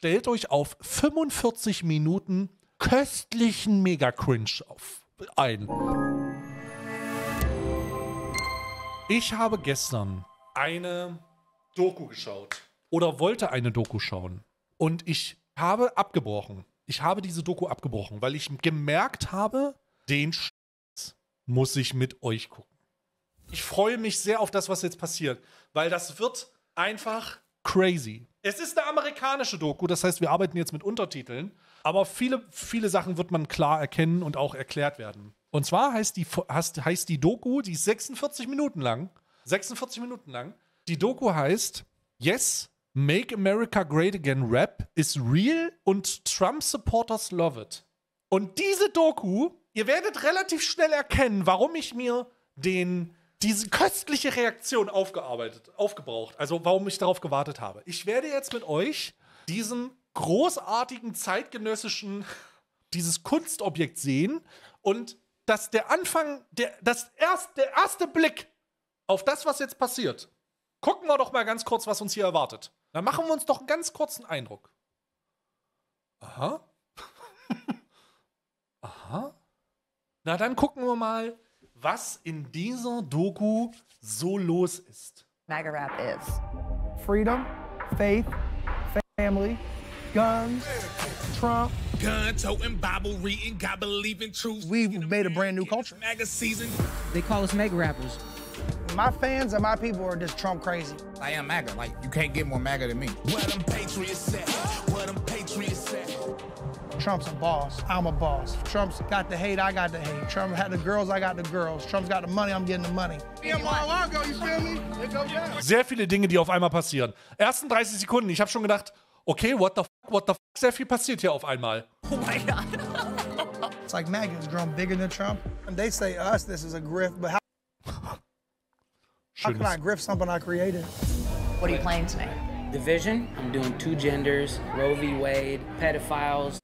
stellt euch auf 45 Minuten köstlichen Mega-Cringe ein. Ich habe gestern eine Doku geschaut oder wollte eine Doku schauen und ich habe abgebrochen. Ich habe diese Doku abgebrochen, weil ich gemerkt habe, den muss ich mit euch gucken. Ich freue mich sehr auf das, was jetzt passiert, weil das wird einfach crazy. Es ist eine amerikanische Doku, das heißt, wir arbeiten jetzt mit Untertiteln, aber viele Sachen wird man klar erkennen und auch erklärt werden. Und zwar heißt die Doku, die ist 46 Minuten lang. 46 Minuten lang. Die Doku heißt Yes, Make America Great Again Rap is real und Trump Supporters love it. Und diese Doku, ihr werdet relativ schnell erkennen, warum ich mir diese köstliche Reaktion aufgebraucht, also warum ich darauf gewartet habe. Ich werde jetzt mit euch diesen großartigen zeitgenössischen, dieses Kunstobjekt sehen und dass der Anfang, der erste Blick auf das, was jetzt passiert, gucken wir doch mal ganz kurz, was uns hier erwartet. Dann machen wir uns doch einen ganz kurzen Eindruck. Aha. Aha. Na, dann gucken wir mal, was in dieser Doku so los ist. MAGA rap is freedom, faith, family, guns, Trump. Gun-toting, Bible reading, God believe in truth. We've made a brand new culture. MAGA season. They call us MAGA rappers. My fans and my people are just Trump crazy. I am MAGA. Like, you can't get more MAGA than me. Where them patriots at? Where them patriots at? Trump's a boss. I'm a boss. Trump's got the hate. I got the hate. Trump had the girls. I got the girls. Trump's got the money. I'm getting the money. Sehr viele Dinge, die auf einmal passieren. Ersten 30 Sekunden, ich habe schon gedacht, okay, what the fuck, sehr viel passiert hier auf einmal. oh my god. It's like MAGA has grown bigger than Trump. And they say us, this is a grift, but how can I grift something I created? What are you playing tonight? Division, I'm doing 2 genders, Roe v. Wade, pedophiles.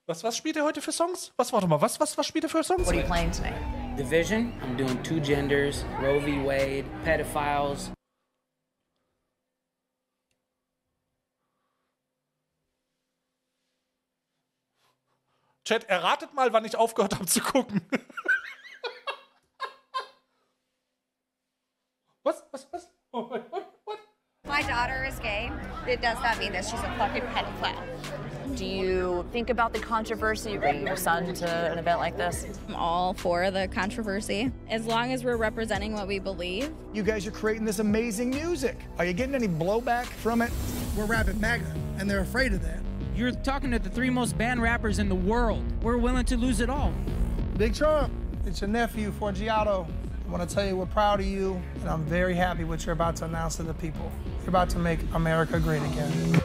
Was spielt ihr heute für Songs? Warte mal, was spielt ihr für Songs? What are you playing tonight? Division, I'm doing 2 genders, Roe v. Wade, pedophiles. Chat, erratet mal, wann ich aufgehört habe zu gucken. Was? Oh, what? My daughter is gay. It does not mean that she's a fucking petty clown. Do you think about the controversy of bringing your son to an event like this? I'm all for the controversy, as long as we're representing what we believe. You guys are creating this amazing music. Are you getting any blowback from it? We're rapping MAGA, and they're afraid of that. You're talking to the 3 most banned rappers in the world. We're willing to lose it all. Big Trump, it's your nephew, Forgiato. I want to tell you we're proud of you, and I'm very happy what you're about to announce to the people. You're about to make America great again.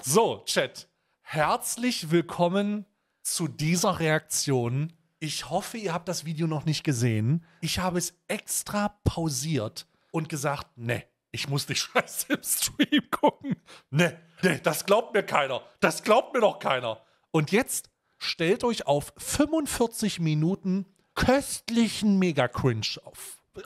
So, Chat, herzlich willkommen zu dieser Reaktion. Ich hoffe, ihr habt das Video noch nicht gesehen. Ich habe es extra pausiert und gesagt, ne, ich muss die Scheiße im Stream gucken. Ne, das glaubt mir keiner. Das glaubt mir doch keiner. Und jetzt stellt euch auf 45 Minuten köstlichen Mega-Cringe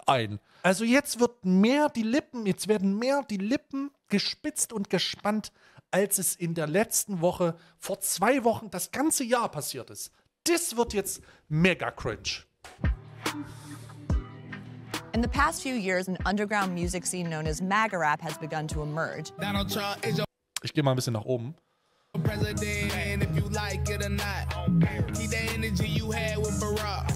ein. Also jetzt werden mehr die Lippen gespitzt und gespannt, als es in der letzten Woche, vor 2 Wochen, das ganze Jahr passiert ist. Das wird jetzt mega cringe. In the past few years, an underground music scene known as MAGA rap has begun to emerge. Donald Trump is your Ich gehe mal ein bisschen nach oben. president, and if you like it or not, keep the energy you had with Barack.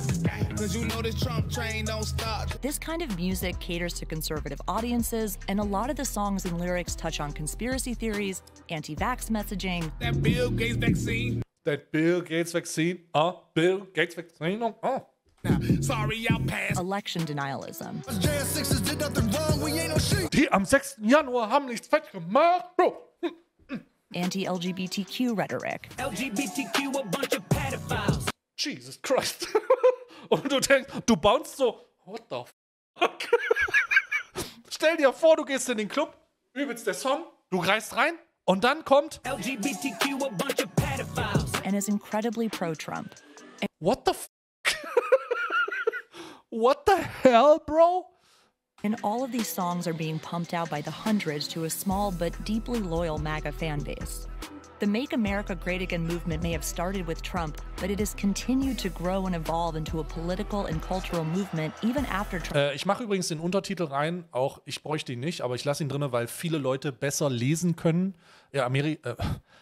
Cause you know this Trump train don't stop. This kind of music caters to conservative audiences, and a lot of the songs and lyrics touch on conspiracy theories, anti-vax messaging, That Bill Gates vaccine. That Bill Gates Vaccine. Bill Gates Vaccine. Now, sorry, I'll pass. election denialism. JS6s did nothing wrong, we ain't no shit. Die am 6. Januar haben nichts falsch gemacht, Bro. Anti-LGBTQ rhetoric, LGBTQ, a bunch of pedophiles. Jesus Christ. Und du denkst, du bounst so, what the fuck? Stell dir vor, du gehst in den Club, übelst der Song, du greifst rein und dann kommt LGBTQ, a bunch of pedophiles. and is incredibly pro-Trump. what the fuck? What the hell, bro? And all of these songs are being pumped out by the hundreds to a small but deeply loyal MAGA fan base. The Make America Great Again movement may have started with Trump, but it has continued to grow and evolve into a political and cultural movement even after Trump. Ich mache übrigens den Untertitel rein, auch ich bräuchte ihn nicht, aber ich lasse ihn drin, weil viele Leute besser lesen können,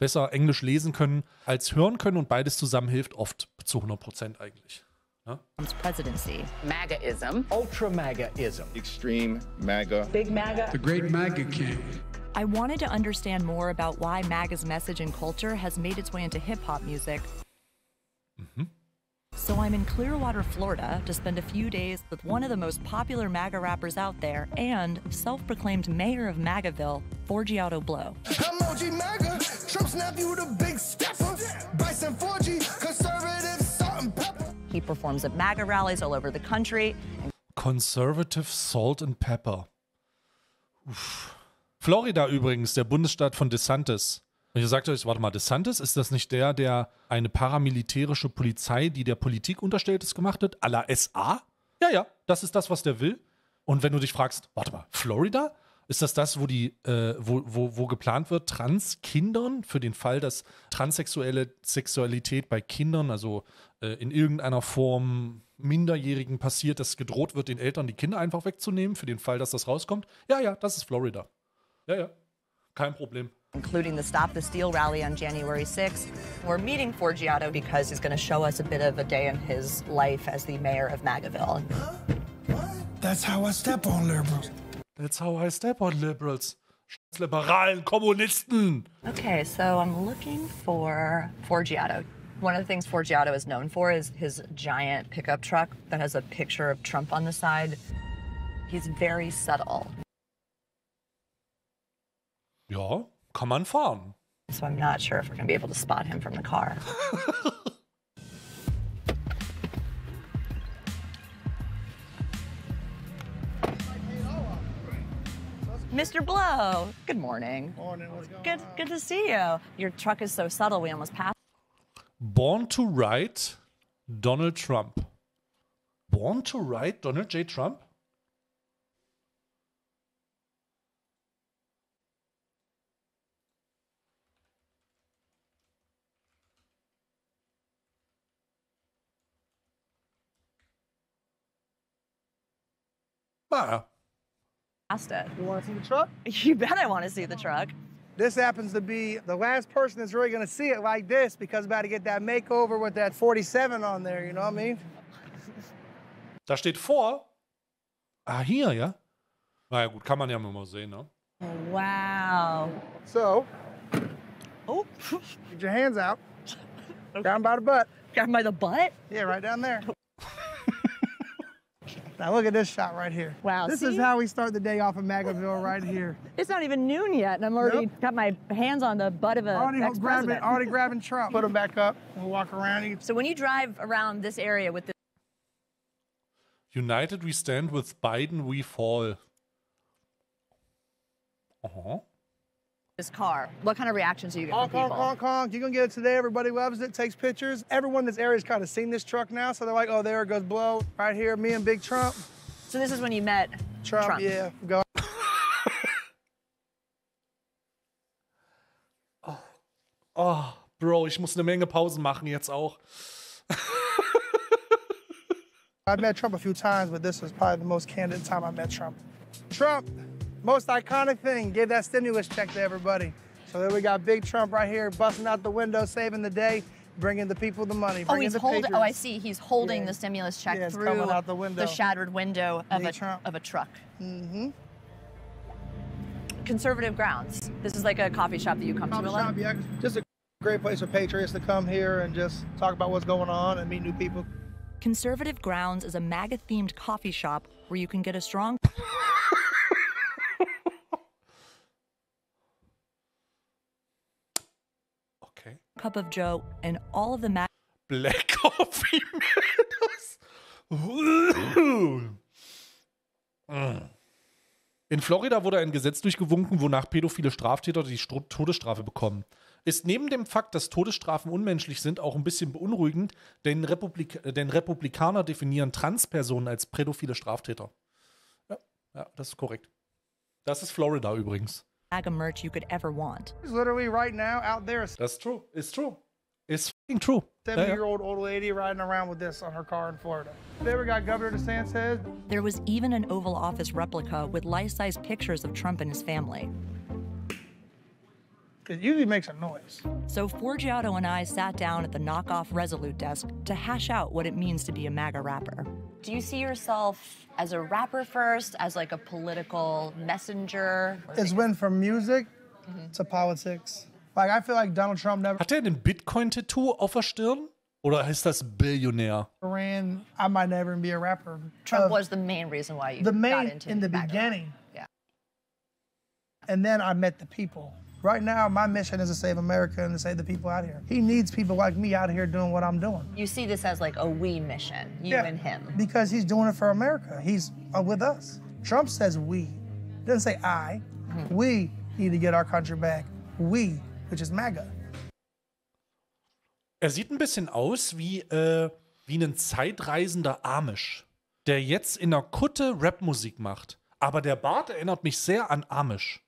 besser Englisch lesen können, als hören können und beides zusammen hilft oft zu 100% eigentlich. Ja? Trump's presidency. MAGAism. Ultra MAGAism. Extreme MAGA. Big MAGA. The Great MAGA King. I wanted to understand more about why MAGA's message and culture has made its way into hip-hop music. So I'm in Clearwater, Florida to spend a few days with one of the most popular MAGA rappers out there and self-proclaimed mayor of MAGAville, Forgiato Blow. Emoji MAGA, Trump's nephew with a big stepper, Bison 4G, conservative salt and pepper. He performs at MAGA rallies all over the country. Conservative Salt and Pepper. Uff. Florida übrigens, der Bundesstaat von DeSantis. Und ihr sagt euch, warte mal, DeSantis, ist das nicht der eine paramilitärische Polizei, die der Politik unterstellt ist, gemacht hat? À la SA? Ja, das ist das, was der will. Und wenn du dich fragst, warte mal, Florida? Ist das, wo wo geplant wird, Transkindern, für den Fall, dass transsexuelle Sexualität bei Kindern, also in irgendeiner Form Minderjährigen passiert, dass gedroht wird, den Eltern die Kinder einfach wegzunehmen, für den Fall, dass das rauskommt? Ja, das ist Florida. Ja, kein Problem. Including the Stop the Steal rally on January 6th. We're meeting Forgiato because he's going to show us a bit of a day in his life as the mayor of MAGAville. That's how I step on liberals. That's how I step on liberals. Scheiß liberalen Kommunisten. Okay, so I'm looking for Forgiato. One of the things Forgiato is known for is his giant pickup truck that has a picture of Trump on the side. He's very subtle. Ja, kann man fahren. So I'm not sure if we're going to be able to spot him from the car. Mr. Blow, good morning. Morning, what's going on? Good to see you. Your truck is so subtle, we almost passed. Born to Ride, Donald Trump. Born to Ride, Donald J. Trump? Ah. You want to see the truck? You bet I want to see the truck. This happens to be the last person that's really going to see it like this because about to get that makeover with that 47 on there, you know what I mean? Da steht vor. Ah, hier, ja? Naja, gut, kann man ja mal sehen, ne? Wow. So, Oh, get your hands out. Down by the butt. grab him by the butt? Yeah, right down there. Now look at this shot right here. Wow, This see? is how we start the day off in MAGAville right here. It's not even noon yet, and I'm already got my hands on the butt of Already ex-president. grabbing Trump. Put him back up. We'll walk around. You can So when you drive around this area with United we stand, with Biden we fall. this car, what kind of reactions do you get honk, from people? honk, honk, honk. You're going to get it today. Everybody loves it, takes pictures. Everyone in this area has kind of seen this truck now, so they're like, oh, there it goes Blow. Right here, me and Big Trump. So this is when you met Trump. Yeah, go. Oh, Bro, ich muss eine Menge Pausen machen jetzt auch. I've met Trump a few times, but this was probably the most candid time I met Trump. Trump, most iconic thing, gave that stimulus check to everybody. So there we got Big Trump right here, busting out the window, saving the day, bringing the people the money, bringing the patriots. Oh, I see. He's holding the stimulus check Yeah, it's through coming out the window. shattered window of Big Trump. a truck. Mm-hmm. Conservative grounds. This is like a coffee shop that you come to a lot. Yeah, just a great place for patriots to come here and just talk about what's going on and meet new people. Conservative Grounds is a MAGA-themed coffee shop where you can get a strong Okay. cup of Joe and all of the MAGA Black Coffee Matters. In Florida wurde ein Gesetz durchgewunken, wonach pädophile Straftäter die Todesstrafe bekommen. Ist neben dem Fakt, dass Todesstrafen unmenschlich sind, auch ein bisschen beunruhigend, denn Republikaner definieren Transpersonen als pädophile Straftäter. Ja, das ist korrekt. Das ist Florida übrigens. MAGA merch you could ever want. Literally right now out there. That's true. It's true. It's fucking true. 70-year-old old lady riding around with this on her car in Florida. There we got Governor DeSantis. There was even an Oval Office replica with life-size pictures of Trump and his family. It usually makes a noise. So Forgiato and I sat down at the knockoff Resolute desk to hash out what it means to be a MAGA rapper. Do you see yourself as a rapper first, as like a political messenger? It's went from music to politics. Like, I feel like Donald Trump never Hat er ein Bitcoin-Tattoo auf der Stirn? Oder heißt das Billionär? ran. I might never even be a rapper. Trump was the main reason why you the got main into in the MAGA. beginning. Yeah. And then I met the people. Right now, my mission is to save America and to save the people out here. He needs people like me out here doing what I'm doing. You see this as like a we mission, you and him. Because he's doing it for America. He's with us. Trump says we. He doesn't say I. We need to get our country back. We, which is MAGA. Er sieht ein bisschen aus wie ein zeitreisender Amish, der jetzt in der Kutte Rapmusik macht. Aber der Bart erinnert mich sehr an Amish.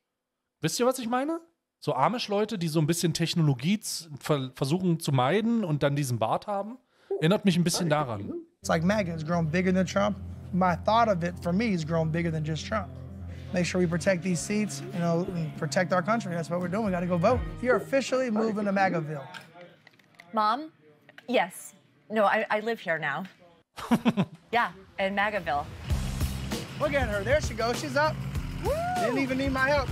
Wisst ihr, was ich meine? So Amish-Leute, die so ein bisschen Technologie versuchen zu meiden und dann diesen Bart haben. Erinnert mich ein bisschen daran. It's like MAGA has grown bigger than Trump. My thought of it, for me, has grown bigger than just Trump. Make sure we protect these seats, you know, and protect our country. That's what we're doing. We got to go vote. You're officially moving to MAGAville. Mom? Yes. No, I live here now. Yeah, in MAGAville. Look at her. There she goes. She's up. Woo! Didn't even need my help.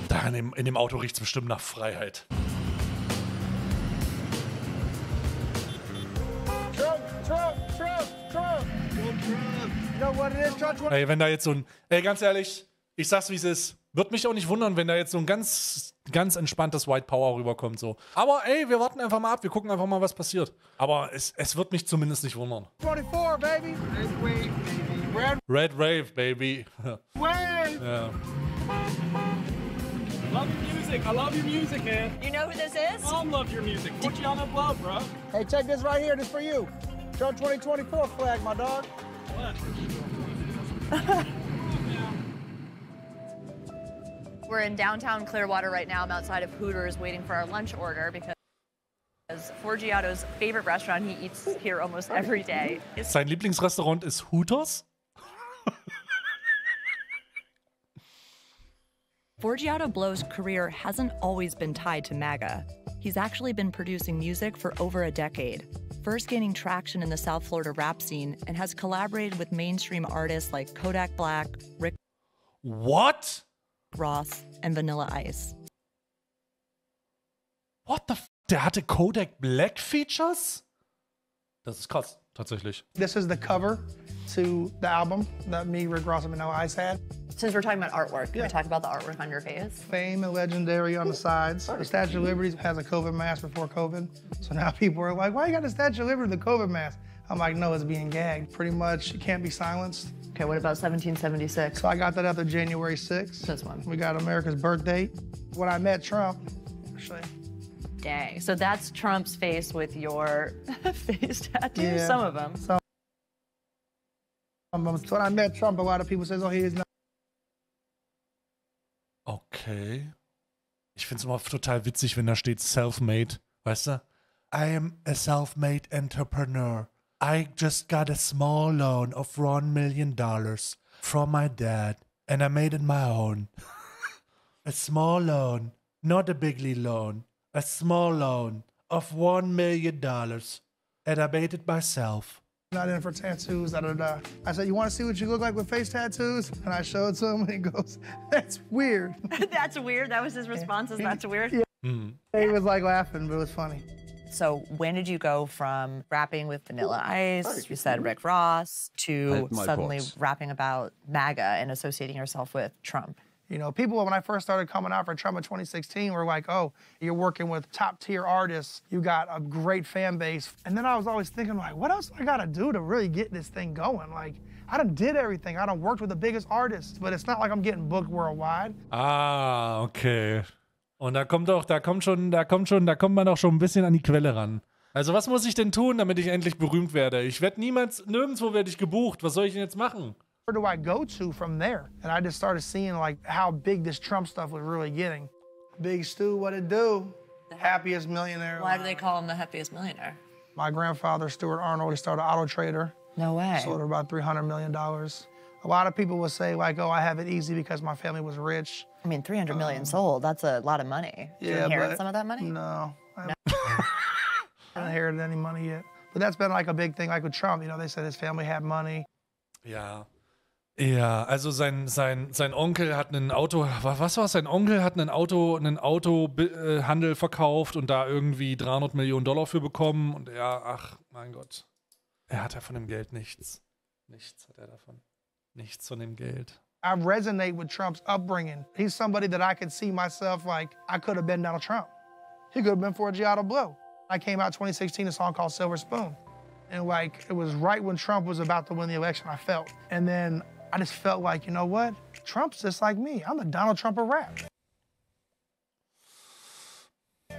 Da in dem Auto riecht es bestimmt nach Freiheit. Trump. You know what it is, Trump? Ey, wenn da jetzt so ein... Ey, ganz ehrlich, ich sag's, wie es ist. Wird mich auch nicht wundern, wenn da jetzt so ein ganz entspanntes White Power rüberkommt. So. Aber ey, wir warten einfach mal ab. Wir gucken einfach mal, was passiert. Aber es wird mich zumindest nicht wundern. 24, baby. Red wave, baby. Red Rave, baby. Wave. Ja. Love your music. I love your music, man. You know who this is? Mom loves your music. Put you on the blow, bro. Hey, check this right here. This for you. Trump 2024 flag, my dog. We're in downtown Clearwater right now. I'm outside of Hooters waiting for our lunch order because Forgiato's favorite restaurant, he eats here almost every day. Sein Lieblingsrestaurant ist Hooters? Forgiato Blow's career hasn't always been tied to MAGA. He's actually been producing music for over a decade, first gaining traction in the South Florida rap scene, and has collaborated with mainstream artists like Kodak Black, Rick What? Ross, and Vanilla Ice. What the f? Der hatte Kodak Black Features? Das ist krass, tatsächlich. This is the cover to the album that me, Rick Ross, and Vanilla Ice had. Since we're talking about artwork, can we talk about the artwork on your face? Fame and legendary on the sides. The Statue of Liberty has a COVID mask before COVID. So now people are like, why you got the Statue of Liberty, the COVID mask? I'm like, no, it's being gagged. Pretty much, it can't be silenced. Okay, what about 1776? So I got that up to January 6th. This one. We got America's birthday. When I met Trump, actually. Dang, so that's Trump's face with your face tattoos? Yeah. Some of them. So when I met Trump, a lot of people says, oh, he is not. Okay. Ich find's immer total witzig, wenn da steht self-made. Weißt du? I am a self-made entrepreneur. I just got a small loan of $1 million from my dad, and I made it my own. A small loan, not a bigly loan. A small loan of $1 million, and I made it myself. Not in for tattoos, da da da. I said, you want to see what you look like with face tattoos? And I showed to him, and he goes, that's weird. That's weird? That was his response, is that's weird? Yeah. He was like laughing, but it was funny. So when did you go from rapping with Vanilla Ice, you said Rick Ross, to suddenly rapping about MAGA and associating yourself with Trump? You know, people, when I first started coming out for Trump in 2016, were like, oh, you're working with top-tier artists. You got a great fan base. And then I was always thinking, like, what else do I got to do to really get this thing going? Like, I done did everything. I done worked with the biggest artists, but it's not like I'm getting booked worldwide. Ah, okay. Und da kommt man auch schon ein bisschen an die Quelle ran. Also was muss ich denn tun, damit ich endlich berühmt werde? Ich werde nirgendwo werde ich gebucht. Was soll ich denn jetzt machen? Where do I go to from there? And I just started seeing like how big this Trump stuff was really getting. Big Stu, what it do? Happiest millionaire. Why do they call him the happiest millionaire? My grandfather, Stuart Arnold, he started Auto Trader. No way. Sold about $300 million. A lot of people will say like, oh, I have it easy because my family was rich. I mean, 300 million sold, that's a lot of money. Did you inherit some of that money? No. I haven't inherited any money yet. But that's been like a big thing, like with Trump, you know, they said his family had money. Ja. Ja, also sein Onkel hat ein Auto, was war es? Sein Onkel hat einen Autohandel verkauft und da irgendwie $300 Millionen für bekommen und er, ach mein Gott, er hat ja von dem Geld nichts. Nichts hat er davon. Nichts von dem Geld. I resonate with Trump's upbringing. He's somebody that I could see myself like, I could have been Donald Trump. He could have been Forgiato Blow. I came out 2016, a song called Silver Spoon. And like, it was right when Trump was about to win the election, I felt. And then I just felt like, you know what? Trump's just like me. I'm the Donald Trump of rap.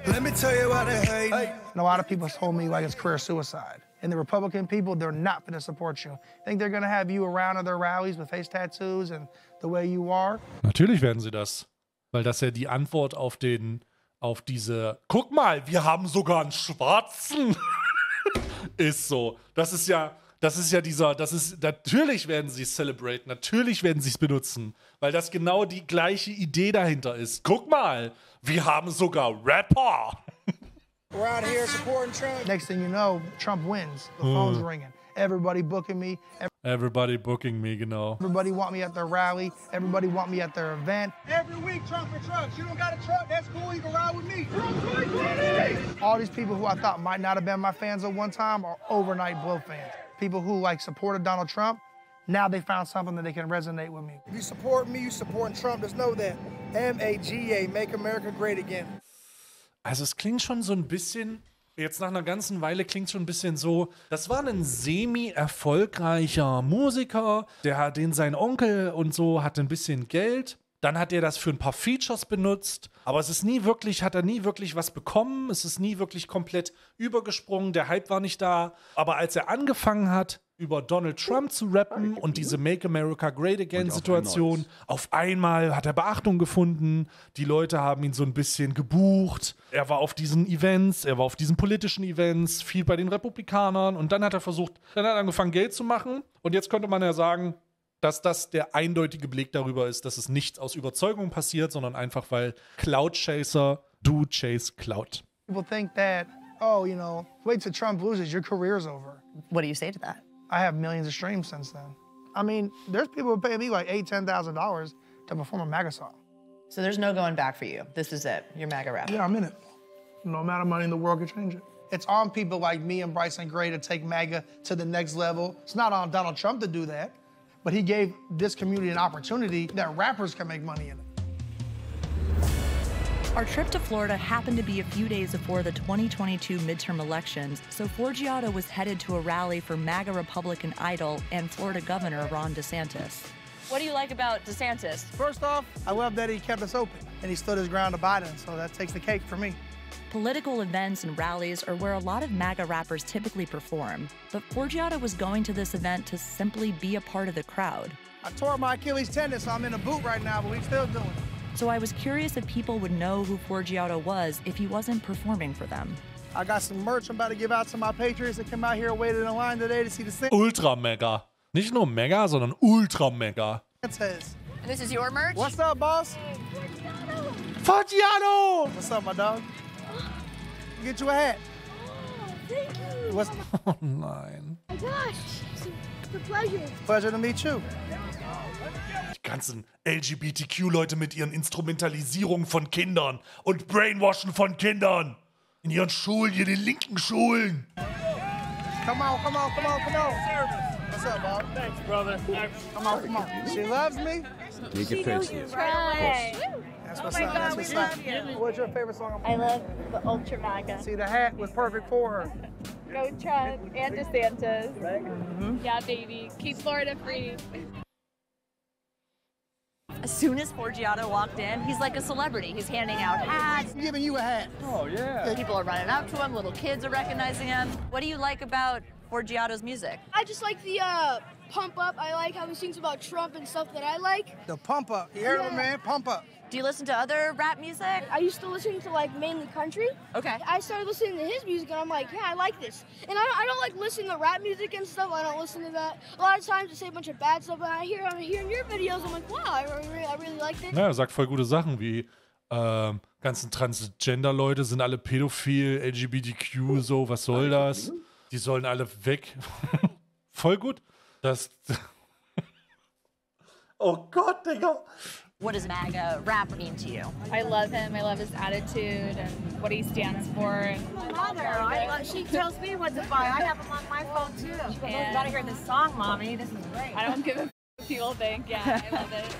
Let me tell you why they hate. And a lot of people told me like it's career suicide. And the Republican people, they're not going to support you. Think they're going to have you around at their rallies with face tattoos and the way you are? Natürlich werden sie das. Weil das ja die Antwort auf diese, guck mal, wir haben sogar einen Schwarzen, ist so. Natürlich werden sie es celebraten, natürlich werden sie es benutzen, weil das genau die gleiche Idee dahinter ist. Guck mal, wir haben sogar Rapper. We're out here supporting Trump. Next thing you know, Trump wins. The phone's ringing. Everybody booking me. Everybody booking me, genau. Everybody want me at their rally. Everybody want me at their event. Every week, Trump and trucks. You don't got a truck, that's cool. You can ride with me. Trump 2020! All these people who I thought might not have been my fans at one time are overnight blow fans. People who like supported Donald Trump, now they found something that they can resonate with me. If you support me, you supporting Trump. Just know that. MAGA, Make America Great Again. Also es klingt schon so ein bisschen, jetzt nach einer ganzen Weile klingt es schon ein bisschen so, das war ein semi-erfolgreicher Musiker, den sein Onkel und so hatte ein bisschen Geld. Dann hat er das für ein paar Features benutzt, aber hat er nie wirklich was bekommen, es ist nie wirklich komplett übergesprungen, der Hype war nicht da. Aber als er angefangen hat, über Donald Trump zu rappen und diese Make America Great Again Situation, auf einmal hat er Beachtung gefunden, die Leute haben ihn so ein bisschen gebucht, er war auf diesen Events, er war auf diesen politischen Events, viel bei den Republikanern und dann hat er angefangen Geld zu machen und jetzt könnte man ja sagen, dass das der eindeutige Beleg darüber ist, dass es nicht aus Überzeugung passiert, sondern einfach, weil Cloud-Chaser do chase Cloud. People think that, oh, you know, wait till Trump loses, your career's over. What do you say to that? I have millions of streams since then. I mean, there's people who pay me like $8,000, $10,000 to perform a MAGA song. So there's no going back for you. This is it. You're MAGA rap. Yeah, I'm in it. No amount of money in the world can change it. It's on people like me and Bryson Gray to take MAGA to the next level. It's not on Donald Trump to do that. But he gave this community an opportunity that rappers can make money in it. Our trip to Florida happened to be a few days before the 2022 midterm elections, so Forgiato was headed to a rally for MAGA Republican idol and Florida Governor Ron DeSantis. What do you like about DeSantis? First off, I love that he kept us open and he stood his ground to Biden, so that takes the cake for me. Political events and rallies are where a lot of MAGA rappers typically perform, but Forgiato was going to this event to simply be a part of the crowd. I tore my Achilles tendon, so I'm in a boot right now, but we still doing it. So I was curious if people would know who Forgiato was if he wasn't performing for them. I got some merch I'm about to give out to my patriots that came out here and waited in line today to see the sing. Ultra mega. Nicht nur mega, sondern ultra mega. This is your merch? What's up, boss? Forgiato! What's up, my dog? Get you a hat. Oh, thank you. What's... Oh nein. Oh my gosh, it's a pleasure. Pleasure to meet you. Die ganzen LGBTQ-Leute mit ihren Instrumentalisierungen von Kindern und Brainwashen von Kindern. In ihren Schulen, in den linken Schulen. Come on, come on, come on, come on. What's up, Bob? Thanks, brother. Come on, come on. She loves me. You can face it. Right. That's what's up. That's what's up. What's your favorite song? I love the Ultra MAGA. See, the hat was perfect for her. Go Trump and DeSantis. Yeah, baby. Keep Florida free. As soon as Forgiato walked in, he's like a celebrity. He's handing out hats. I'm giving you a hat. Oh, yeah. People are running up to him. Little kids are recognizing him. What do you like about Forgiato's music? I just like the pump up. I like how he sings about Trump and stuff that I like. The pump up. You heard him, man? Pump up. Do you listen to other rap music? I used to listen to like mainly country. Okay. I started listening to his music and I'm like, yeah, I like this. And I don't like listening to rap music and stuff. I don't listen to that. A lot of times they say a bunch of bad stuff, but I'm hearing your videos. I'm like, wow, I really liked it. Ja, er sagt voll gute Sachen wie ganzen Transgender-Leute sind alle pädophil, LGBTQ, so, was soll das? Die sollen alle weg. Voll gut. Das. Oh Gott, Digga. What does MAGA rap mean to you? I love him. I love his attitude and what he stands for. Mother, she tells me what to buy. I have him on my phone too. You gotta hear this song, Mommy. This is great. I don't give a what people think. Yeah, I love it.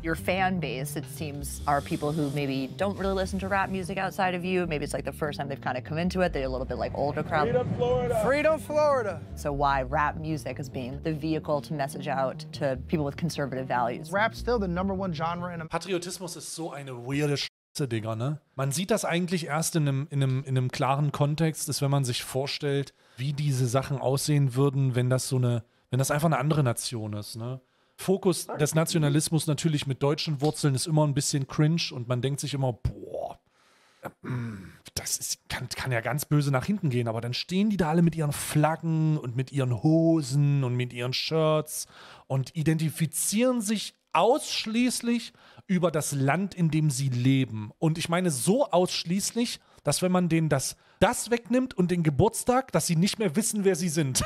Your fan base, it seems, are people who maybe don't really listen to rap music outside of you. Maybe it's like the first time they've kind of come into it. They're a little bit like older crowd. Freedom, Florida. Freedom, Florida. So why rap music as being the vehicle to message out to people with conservative values? Rap's still the #1 genre in Patriotismus ist so eine weirde Scheiße, Digga, ne? Man sieht das eigentlich erst in einem klaren Kontext, ist, wenn man sich vorstellt, wie diese Sachen aussehen würden, wenn das einfach eine andere Nation ist, ne? Fokus des Nationalismus natürlich mit deutschen Wurzeln ist immer ein bisschen cringe und man denkt sich immer, boah, kann ja ganz böse nach hinten gehen, aber dann stehen die da alle mit ihren Flaggen und mit ihren Hosen und mit ihren Shirts und identifizieren sich ausschließlich über das Land, in dem sie leben. Und ich meine so ausschließlich, dass wenn man denen das wegnimmt und den Geburtstag, dass sie nicht mehr wissen, wer sie sind.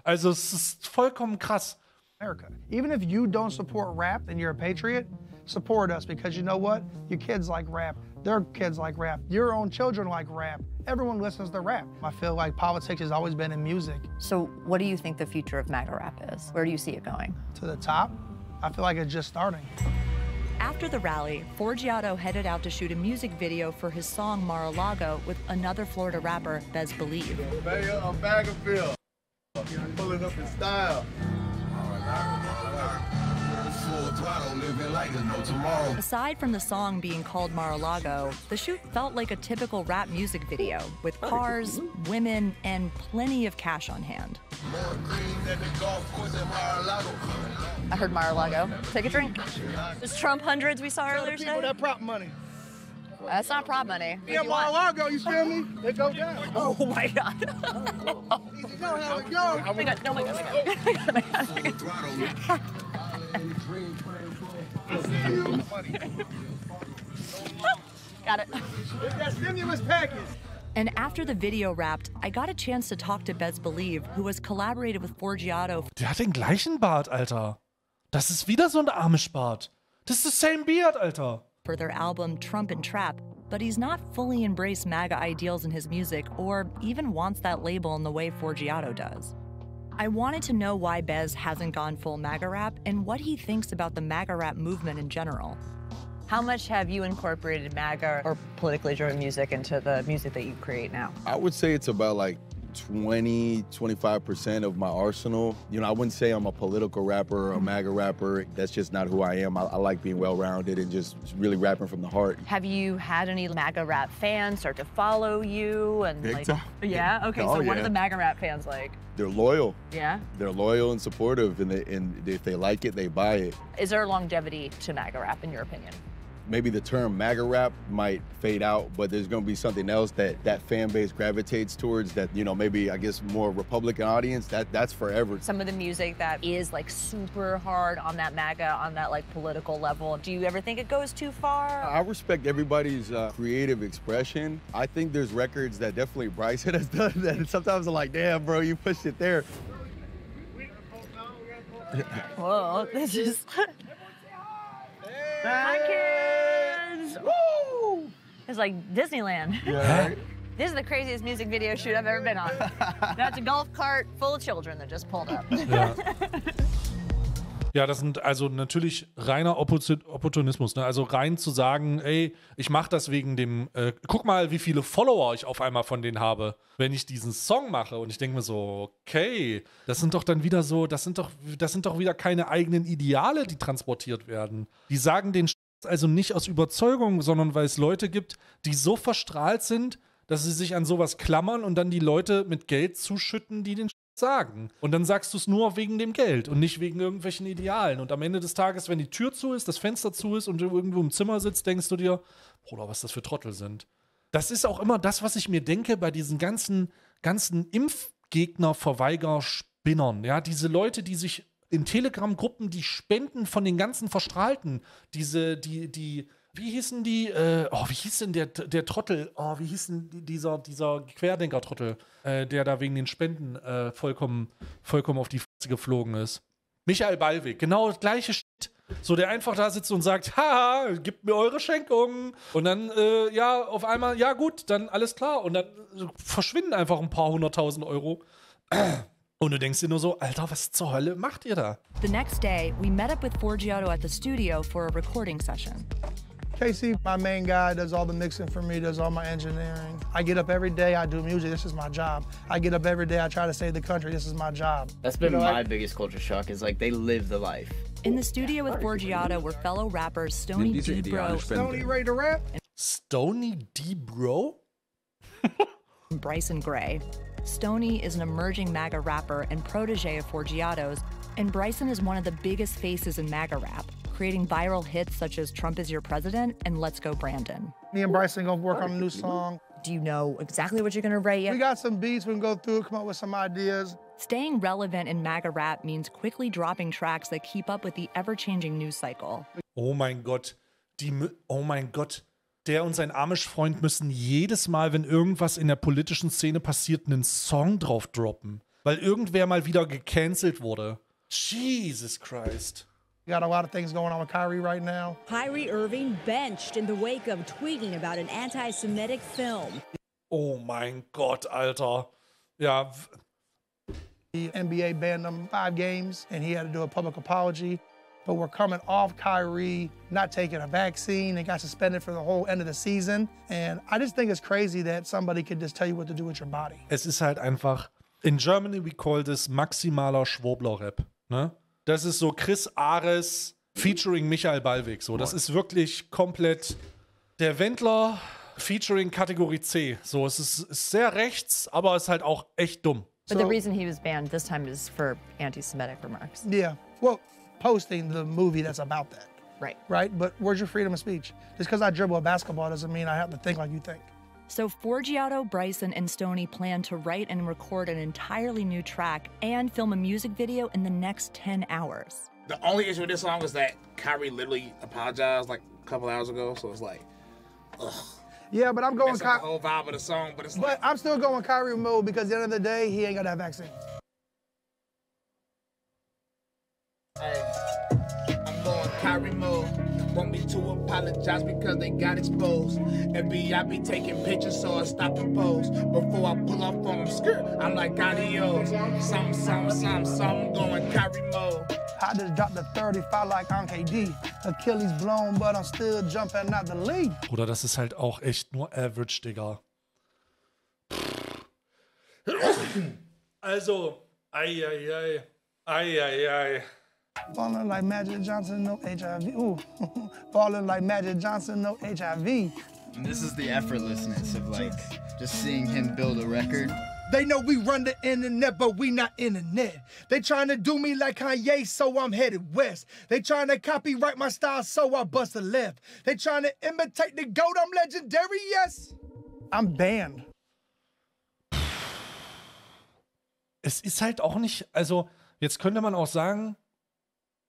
Also es ist vollkommen krass. America. Even if you don't support rap and you're a patriot, support us because you know what? Your kids like rap. Their kids like rap. Your own children like rap. Everyone listens to rap. I feel like politics has always been in music. So what do you think the future of MAGA rap is? Where do you see it going? To the top? I feel like it's just starting. After the rally, Forgiato headed out to shoot a music video for his song Mar-a-Lago with another Florida rapper, Bez Believe. A bag of Bill. Pulling up in style. Aside from the song being called Mar-a-Lago, the shoot felt like a typical rap music video with cars, women, and plenty of cash on hand. I heard Mar-a-Lago. Take a drink. Those Trump hundreds we saw earlier today. People that prop money. That's not prop money. Yeah, Mar-a-Lago, you feel me? They go down. Oh my God. You know how it goes. Oh my God, no, my God, my God. Got it. It's that stimulus package. And after the video wrapped, I got a chance to talk to Bez Believe, who has collaborated with Forgiato. Der hat den gleichen Bart, Alter. Das ist wieder so ein Amish-Bart. Das ist the same beard, Alter. For their album Trump and Trap, but he's not fully embraced MAGA ideals in his music or even wants that label in the way Forgiato does. I wanted to know why Bez hasn't gone full MAGA rap and what he thinks about the MAGA rap movement in general. How much have you incorporated MAGA or politically driven music into the music that you create now? I would say it's about like 20-25% of my arsenal. You know, I wouldn't say I'm a political rapper or a MAGA rapper. That's just not who I am. I like being well-rounded and just really rapping from the heart. Have you had any MAGA rap fans start to follow you? And Big time. Yeah? Okay, Oh, so what yeah. are the MAGA rap fans like? They're loyal. Yeah? They're loyal and supportive, and if they like it, they buy it. Is there longevity to MAGA rap, in your opinion? Maybe the term MAGA rap might fade out, but there's gonna be something else that fan base gravitates towards that, you know, maybe, I guess, more Republican audience, that's forever. Some of the music that is like super hard on that MAGA, on that like political level, do you ever think it goes too far? I respect everybody's creative expression. I think there's records that definitely Bryson has done that sometimes I'm like, damn, bro, you pushed it there. Whoa, this is... Hi, kids! Woo! It's like Disneyland. Yeah, right? This is the craziest music video shoot I've ever been on. That's a golf cart full of children that just pulled up. Ja. Ja, das sind also natürlich reiner Opportunismus, ne? Also rein zu sagen, ey, ich mache das wegen dem, guck mal, wie viele Follower ich auf einmal von denen habe, wenn ich diesen Song mache. Und ich denke mir so, okay, das sind doch dann wieder so, das sind doch wieder keine eigenen Ideale, die transportiert werden. Die sagen den also nicht aus Überzeugung, sondern weil es Leute gibt, die so verstrahlt sind, dass sie sich an sowas klammern und dann die Leute mit Geld zuschütten, die den sagen. Und dann sagst du es nur wegen dem Geld und nicht wegen irgendwelchen Idealen. Und am Ende des Tages, wenn die Tür zu ist, das Fenster zu ist und du irgendwo im Zimmer sitzt, denkst du dir, Bruder, was das für Trottel sind. Das ist auch immer das, was ich mir denke bei diesen ganzen Impfgegner-Verweiger-Spinnern. Ja, diese Leute, die sich in Telegram-Gruppen, die spenden von den ganzen Verstrahlten. Wie hießen die? Wie hieß denn der Trottel? Wie hieß denn dieser Querdenker-Trottel, der da wegen den Spenden vollkommen auf die Fresse geflogen ist? Michael Ballweg, genau das gleiche Shit. So, der einfach da sitzt und sagt, haha, gebt mir eure Schenkungen. Und dann, ja, auf einmal, ja gut, dann alles klar. Und dann verschwinden einfach ein paar 100.000 Euro. Und du denkst dir nur so, Alter, was zur Hölle macht ihr da? The next day, we met up with Forgiato at the studio for a recording session. Casey, my main guy, does all the mixing for me, does all my engineering. I get up every day, I do music, this is my job. I get up every day, I try to save the country, this is my job. That's been my biggest culture shock, is like they live the life. In the studio with Forgiato were fellow rappers Staiy D. Bro. Stony ready to rap? Stony D. Bro? And Bryson Gray. Staiy is an emerging MAGA rapper and protege of Forgiato's, and Bryson is one of the biggest faces in MAGA rap, creating viral hits such as Trump is Your President and Let's Go Brandon. Me and Bryson gonna work on a new song. Do you know exactly what you're gonna write yet? We got some beats, we can go through, come up with some ideas. Staying relevant in MAGA rap means quickly dropping tracks that keep up with the ever-changing news cycle. Oh mein Gott. Oh mein Gott. Der und sein Amish-Freund müssen jedes Mal, wenn irgendwas in der politischen Szene passiert, einen Song drauf droppen. Weil irgendwer mal wieder gecancelt wurde. Jesus Christ. We got a lot of things going on with Kyrie right now. Kyrie Irving benched in the wake of tweeting about an anti-Semitic film. Oh mein Gott, Alter. Ja. The NBA banned him 5 games, and he had to do a public apology. But we're coming off Kyrie not taking a vaccine and got suspended for the whole end of the season. And I just think it's crazy that somebody could just tell you what to do with your body. Es ist halt einfach, in Germany we call this maximaler Schwurbler-Rap. Ne? Das ist so Chris Ares featuring Michael Ballweg. So, das ist wirklich komplett der Wendler featuring Kategorie C. So, es ist sehr rechts, aber es ist halt auch echt dumm. But the reason he was banned this time is for anti-Semitic remarks. Yeah, well, posting the movie that's about that. Right. Right, but where's your freedom of speech? Just because I dribble a basketball doesn't mean I have to think like you think. So Forgiato, Bryson, and Staiy plan to write and record an entirely new track and film a music video in the next 10 hours. The only issue with this song is that Kyrie literally apologized like a couple hours ago, so it's like, ugh. Yeah, but I'm going Kyrie. The whole vibe of the song, but it's like. But I'm still going Kyrie mode because at the end of the day, he ain't got that vaccine. Hey, I'm going Kyrie mode. Want me to apologize because they got exposed. FBI be taking pictures, so I stop and pose. Before I pull off on them skirt, I'm like adios. Some going Kyrie mode. I just dropped the 35 like on KD. Achilles blown, but I'm still jumping out the league. Bruder, das ist halt auch echt nur Average, Digga. Also, ei. Falling like Magic Johnson, no HIV. Ooh, falling like Magic Johnson, no HIV. And this is the effortlessness of like just seeing him build a record. They know we run the internet, but we not internet. They trying to do me like Kanye, so I'm headed west. They trying to copyright my style, so I bust a left. They trying to imitate the GOAT, I'm legendary, yes. I'm banned. Es ist halt auch nicht, also jetzt könnte man auch sagen,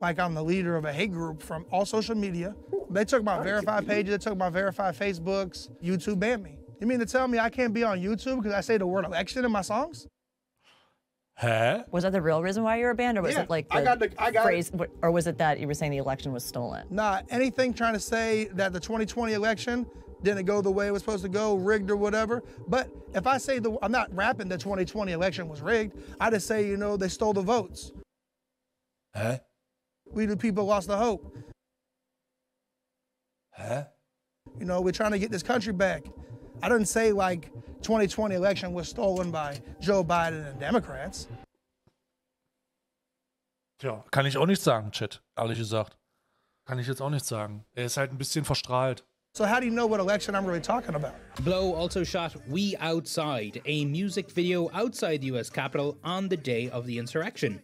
like I'm the leader of a hate group from all social media. They took my verified pages, they took my verified Facebooks. YouTube banned me. You mean to tell me I can't be on YouTube because I say the word election in my songs? Huh? Was that the real reason why you were banned, or was it like the phrase, or was it that you were saying the election was stolen? Nah, anything trying to say that the 2020 election didn't go the way it was supposed to go, rigged or whatever. But if I say I'm not rapping the 2020 election was rigged, I just say, you know, they stole the votes. Hä? We the people lost the hope. Hä? You know, we're trying to get this country back. I didn't say like 2020 election was stolen by Joe Biden and Democrats. Tja, kann ich auch nicht sagen, Chat, ehrlich gesagt. Kann ich jetzt auch nicht sagen. Er ist halt ein bisschen verstrahlt. So how do you know what election I'm really talking about? Blow also shot We Outside, a music video outside the US Capitol on the day of the insurrection.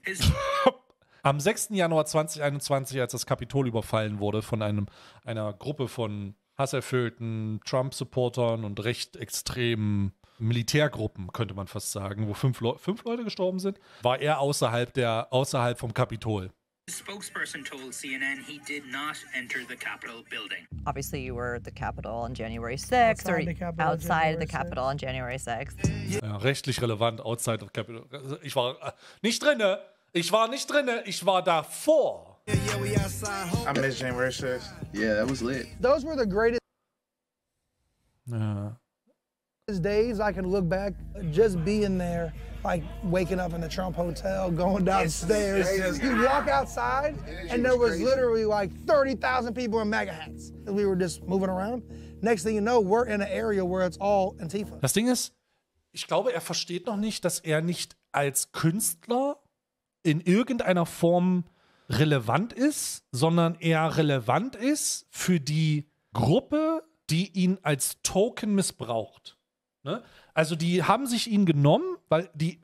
Am 6. Januar 2021, als das Kapitol überfallen wurde von einer Gruppe von hasserfüllten Trump-Supportern und recht extremen Militärgruppen, könnte man fast sagen, wo fünf Leute gestorben sind, war er außerhalb vom Kapitol. The spokesperson told CNN he did not enter the Capitol building. Obviously, you were at the Capitol on January 6th outside the Capitol on January 6th. Ja, rechtlich relevant, outside of Capitol. Ich war nicht drinne. Ich war nicht drinne. Ich war davor. I miss January 6th. Yeah, that was lit. Those were the greatest Ja. days I can look back, just being there, like waking up in the Trump Hotel, going downstairs. You walk outside, and there was literally like 30,000 people in MAGA hats. And we were just moving around. Next thing you know, we're in an area where it's all Antifa. Das Ding ist, ich glaube, er versteht noch nicht, dass er nicht als Künstler in irgendeiner Form relevant ist, sondern er relevant ist für die Gruppe, die ihn als Token missbraucht. Ne? Also die haben sich ihn genommen, weil die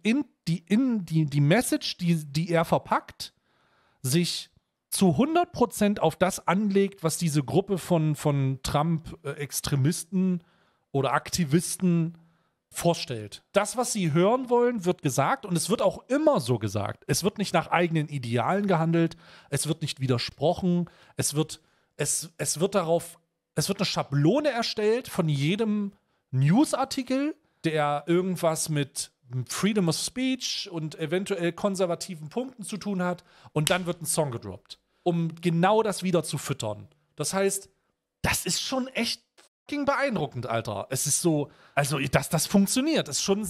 Message, die er verpackt, sich zu 100% auf das anlegt, was diese Gruppe von Trump-Extremisten oder Aktivisten vorstellt. Das, was sie hören wollen, wird gesagt und es wird auch immer so gesagt. Es wird nicht nach eigenen Idealen gehandelt, es wird nicht widersprochen, es wird eine Schablone erstellt von jedem Newsartikel, der irgendwas mit Freedom of Speech und eventuell konservativen Punkten zu tun hat und dann wird ein Song gedroppt, um genau das wieder zu füttern. Das heißt, das ist schon echt fucking beeindruckend, Alter. Es ist so, also, dass das funktioniert, ist schon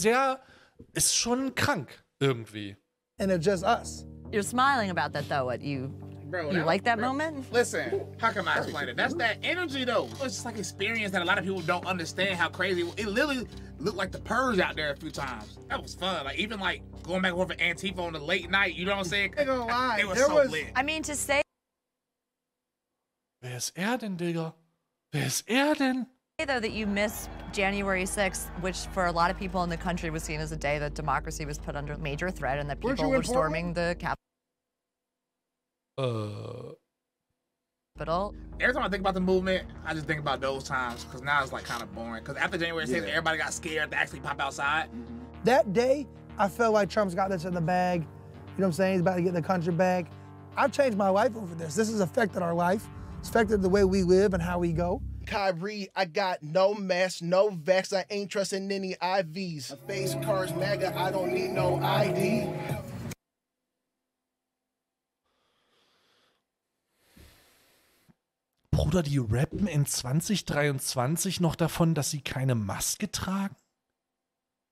krank irgendwie. And it's just us. You're smiling about that, though. Bro, you like that moment? Listen, how can I explain it? That's that energy, though. It's just like experience that a lot of people don't understand how crazy it literally looked like the Purge out there a few times. That was fun. Like, even like going back and forth with Antifa on the late night, you know what I'm saying? I ain't gonna lie. It was so lit. I mean, to say Wer ist er denn, Digga? Wer ist er denn? though that you miss January 6th, which for a lot of people in the country was seen as a day that democracy was put under major threat and that people were storming the Capitol. Every time I think about the movement, I just think about those times because now it's like kind of boring. Because after January 6th, everybody got scared to actually pop outside. That day, I felt like Trump's got this in the bag. You know what I'm saying? He's about to get the country back. I've changed my life over this. This has affected our life. It's affected the way we live and how we go. Kyrie, I got no mask, no vax, I ain't trusting any IVs. Face cards, MAGA, I don't need no ID. Bruder, die rappen in 2023 noch davon, dass sie keine Maske tragen?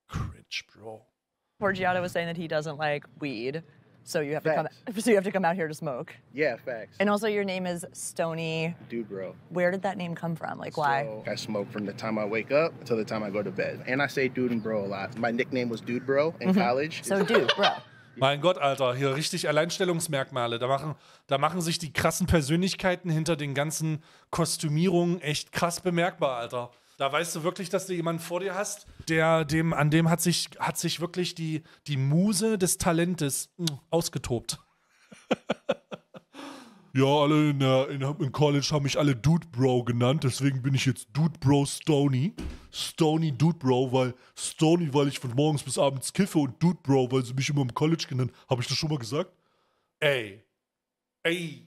Cringe, Bro. Forgiato was saying that he doesn't like weed, so you have to come out here to smoke. Yeah, facts. And also your name is Staiy. Dude, bro. Where did that name come from? Like, why? So, I smoke from the time I wake up until the time I go to bed. And I say dude and bro a lot. My nickname was Dude Bro in college. So dude, bro. Mein Gott, Alter, hier richtig Alleinstellungsmerkmale. Da machen sich die krassen Persönlichkeiten hinter den ganzen Kostümierungen echt krass bemerkbar, Alter. Da weißt du wirklich, dass du jemanden vor dir hast, an dem hat sich wirklich die Muse des Talentes ausgetobt. Ja, alle in College haben mich alle Dude Bro genannt, deswegen bin ich jetzt Dude Bro Staiy. Staiy Dude Bro, weil ich von morgens bis abends kiffe und Dude Bro, weil sie mich immer im College genannt. Habe ich das schon mal gesagt? Ey, Digga.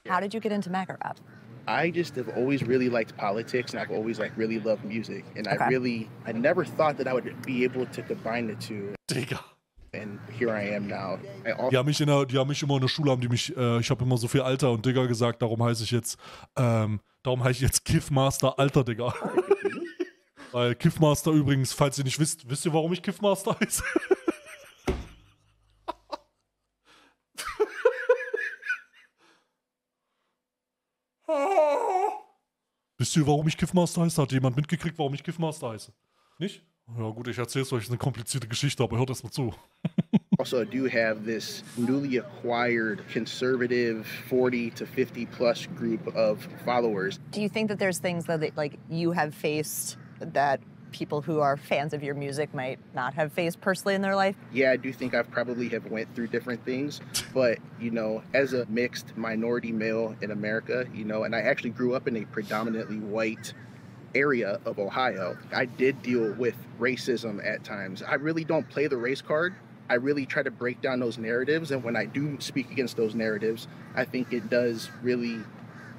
How did you get into MAGA rap? I just have always really liked politics and I've always really loved music. And I never thought that I would be able to combine the two. Digga. And here I am now. Die haben mich immer in der Schule, ich habe immer so viel Alter und Digger gesagt, darum heiße ich jetzt Kiffmaster Alter Digger. Weil Kiffmaster übrigens, falls ihr nicht wisst ihr, warum ich Kiffmaster heiße? Wisst ihr, warum ich Kiffmaster heiße? Hat jemand mitgekriegt, warum ich Kiffmaster heiße? Nicht? Ja gut, ich erzähl's euch, ist eine komplizierte Geschichte, aber hört erst mal zu. Also, I do have this newly acquired conservative 40 to 50 plus group of followers. Do you think that there's things that like you have faced that people who are fans of your music might not have faced personally in their life? Yeah, I do think I've probably have went through different things, but you know, as a mixed minority male in America, you know, and I actually grew up in a predominantly white area of Ohio, I did deal with racism at times. I really don't play the race card. I really try to break down those narratives, and when I do speak against those narratives, I think it does really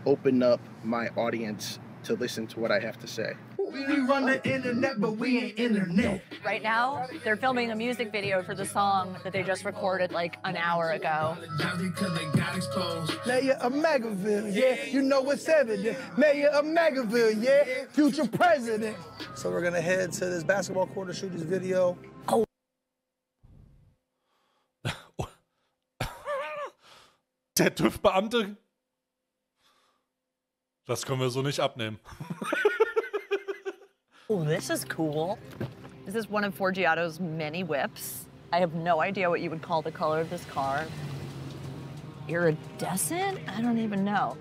open up my audience to listen to what I have to say. We run the internet, but we ain't internet. Right now, they're filming a music video for the song that they just recorded like an hour ago. Mayor of Magaville, yeah, you know what's evident. Mayor of Magaville, yeah, future president. So we're gonna head to this basketball court to shoot this video. Oh. Der TÜV-Beamte? Das können wir so nicht abnehmen. Oh, this is cool. This is one of Forgiato's many whips. I have no idea what you would call the color of this car. Iridescent? I don't even know.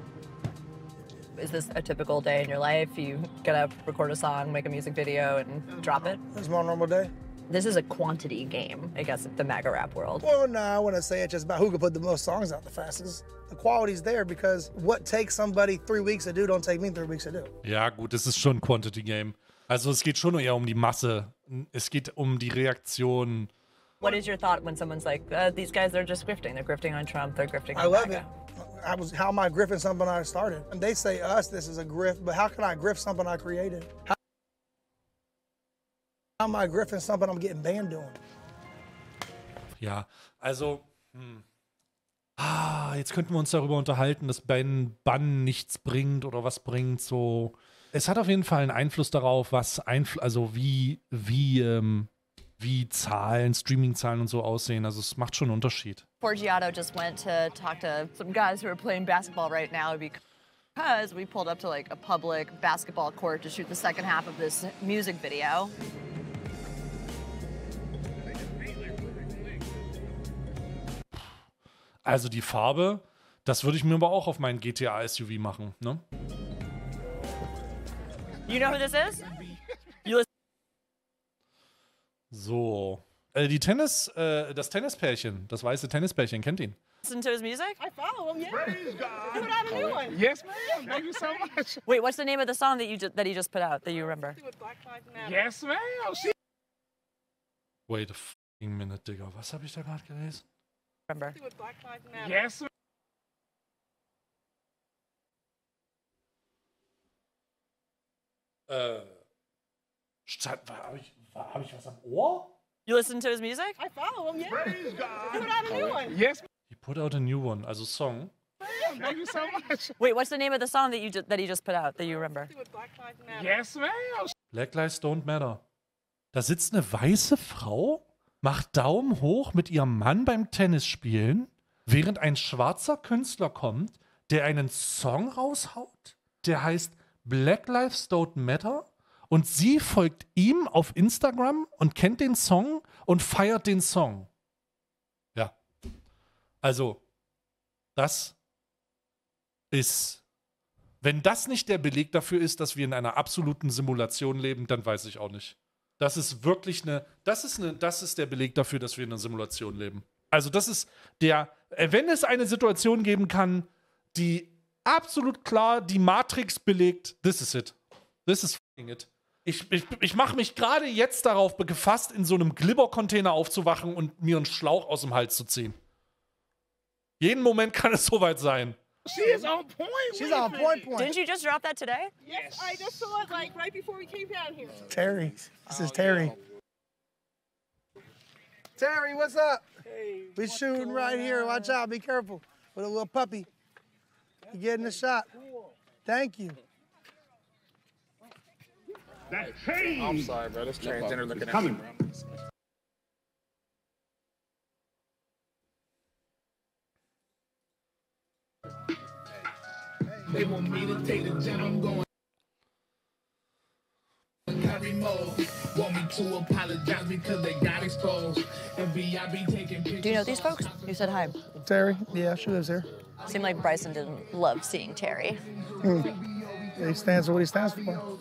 Is this a typical day in your life? You get up, record a song, make a music video, and drop it? It's my normal day. This is a quantity game, I guess, in the MAGA rap world. Well, no, I wouldn't say it's just about who can put the most songs out the fastest. The quality's there because what takes somebody 3 weeks to do don't take me 3 weeks to do. Ja gut, es ist schon ein Quantity Game. Also es geht schon eher um die Masse. Es geht um die Reaktion. What is your thought when someone's like, these guys are just grifting. They're grifting on Trump, they're grifting on I love MAGA. it. How am I grifting something I started? And they say this is a grift, but how can I grift something I created? How am I grifting something I'm getting banned doing? Ja, also, jetzt könnten wir uns darüber unterhalten, dass Bann nichts bringt oder was bringt, so. Es hat auf jeden Fall einen Einfluss darauf, wie Zahlen, Streaming-Zahlen und so aussehen. Also es macht schon einen Unterschied. Forgiato just went to talk to some guys who are playing basketball right now because we pulled up to like a public basketball court to shoot the second half of this music video. Also die Farbe, das würde ich mir aber auch auf meinen GTA-SUV machen, ne? You know who this is? So. Das Tennispärchen, das weiße Tennispärchen, kennt ihn. Listen to his music? I follow him, yeah. Praise God. He put out a new one. Yes, ma'am. Thank you so much. Wait, what's the name of the song that he just put out that you remember? Yes, ma'am. Wait a fucking minute, Digga. Was habe ich da gerade gelesen? Remember? Yes, ma'am. Hab ich was am Ohr? You listen to his music? I follow him, yeah. Praise God. He put out a new one. Yes, He put out a new one, also Song. ma'am. Thank you so much. Wait, what's the name of the song that he just put out that you remember? Yes, ma'am. Black Lives Don't Matter. Da sitzt eine weiße Frau, macht Daumen hoch mit ihrem Mann beim Tennisspielen, während ein schwarzer Künstler kommt, der einen Song raushaut, der heißt Black Lives Don't Matter, und sie folgt ihm auf Instagram und kennt den Song und feiert den Song. Ja. Also, das ist, wenn das nicht der Beleg dafür ist, dass wir in einer absoluten Simulation leben, dann weiß ich auch nicht. Das ist wirklich das ist der Beleg dafür, dass wir in einer Simulation leben. Also das ist wenn es eine Situation geben kann, die absolut klar die Matrix belegt, this is it. This is fucking it. Ich mache mich gerade jetzt darauf gefasst, in so einem Glibber-Container aufzuwachen und mir einen Schlauch aus dem Hals zu ziehen. Jeden Moment kann es soweit sein. She is on point. She's on point. Didn't you just drop that today? Yes, I just saw it like right before we came down here. Terry. This is Terry. Terry, what's up? Hey, we shooting right here. Watch out, be careful. With a little puppy. You getting the shot. Thank you. I'm sorry, bro. This transgender looking at me, bro. They want me to take the jet, I'm going. Carry mode. Want me to apologize because they got exposed. And VIP taking pictures. Do you know these folks? You said hi. Terry? Yeah, she lives here. Seemed like Bryson didn't love seeing Terry. He stands for what he stands for.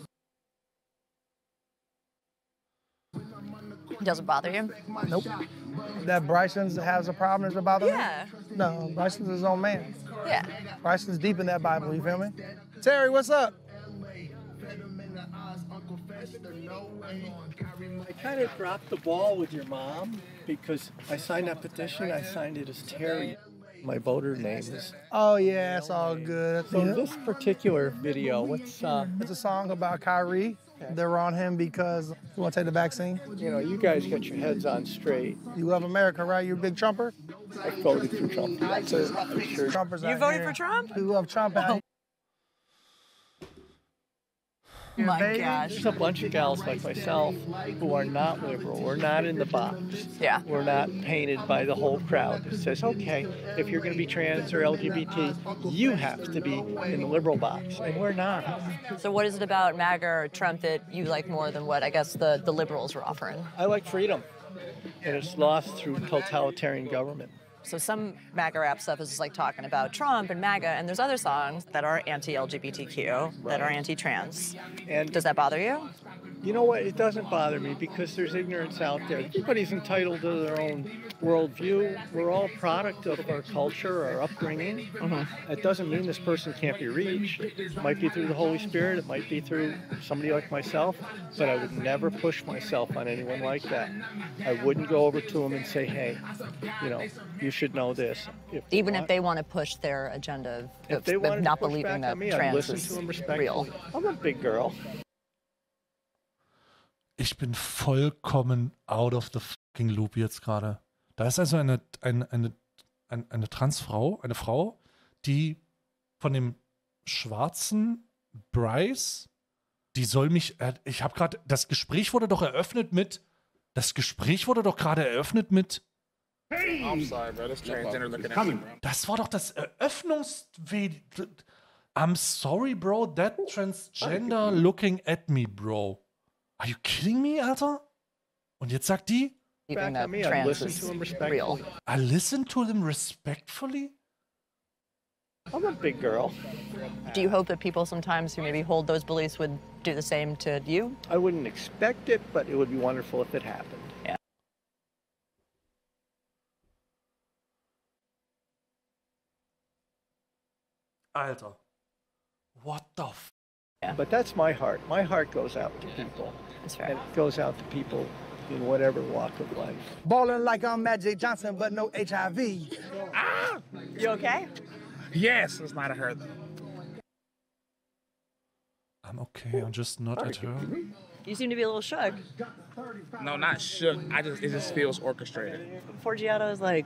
Doesn't bother you? Nope. That Bryson has a problem is about him? Yeah. No, Bryson's his own man. Yeah. Bryson's deep in that Bible, you feel me? Terry, what's up? I kind of dropped the ball with your mom because I signed that petition. I signed it as Terry. My voter name is. Oh yeah, it's all good. So this particular video, what's It's a song about Kyrie. They're on him because you want to take the vaccine. You know, you guys got your heads on straight. You love America, right? You're a big Trumper. I voted for Trump. That's it. For sure. Trumpers You out voted here. for Trump? We love Trump. Out here. My Baby. gosh. There's a bunch of gals like myself who are not liberal. We're not in the box. Yeah. We're not painted by the whole crowd that says, okay, if you're going to be trans or LGBT, you have to be in the liberal box. And we're not. So what is it about MAGA or Trump that you like more than what I guess the liberals were offering? I like freedom. And it's lost through totalitarian government. So some MAGA rap stuff is just like talking about Trump and MAGA, and there's other songs that are anti-LGBTQ, that are anti-trans. And does that bother you? You know what? It doesn't bother me because there's ignorance out there. Everybody's entitled to their own worldview. We're all product of our culture, our upbringing. It doesn't mean this person can't be reached. It might be through the Holy Spirit. It might be through somebody like myself. But I would never push myself on anyone like that. I wouldn't go over to them and say, hey, you know, you should know this. Even if they want to push their agenda If they of wanted not to push believing back that on me, I'd trans listen is to them respectfully. real. I'm a big girl. Ich bin vollkommen out of the fucking loop jetzt gerade. Da ist also eine Transfrau, eine Frau, die von dem schwarzen Bryce, die soll mich, ich habe gerade, das Gespräch wurde doch gerade eröffnet mit, I'm sorry, bro. This transgender looking at me, bro. das war doch das Eröffnungsvideo. I'm sorry, bro, that transgender looking at me, bro. Are you kidding me, Alter? Und jetzt sagt die, Back on me, I listen to them respectfully. I listen to them respectfully? I'm a big girl. Do you hope that people sometimes who maybe hold those beliefs would do the same to you? I wouldn't expect it, but it would be wonderful if it happened. Yeah. Alter. What the f? Yeah. But that's my heart. My heart goes out to people. That's fair. And it goes out to people in whatever walk of life. Balling like I'm Magic Johnson, but no HIV. Ah! You okay? Yes, it's not a her though. I'm okay, I'm just not at her. You seem to be a little shook. No, not shook. It just feels orchestrated. Forgiato is like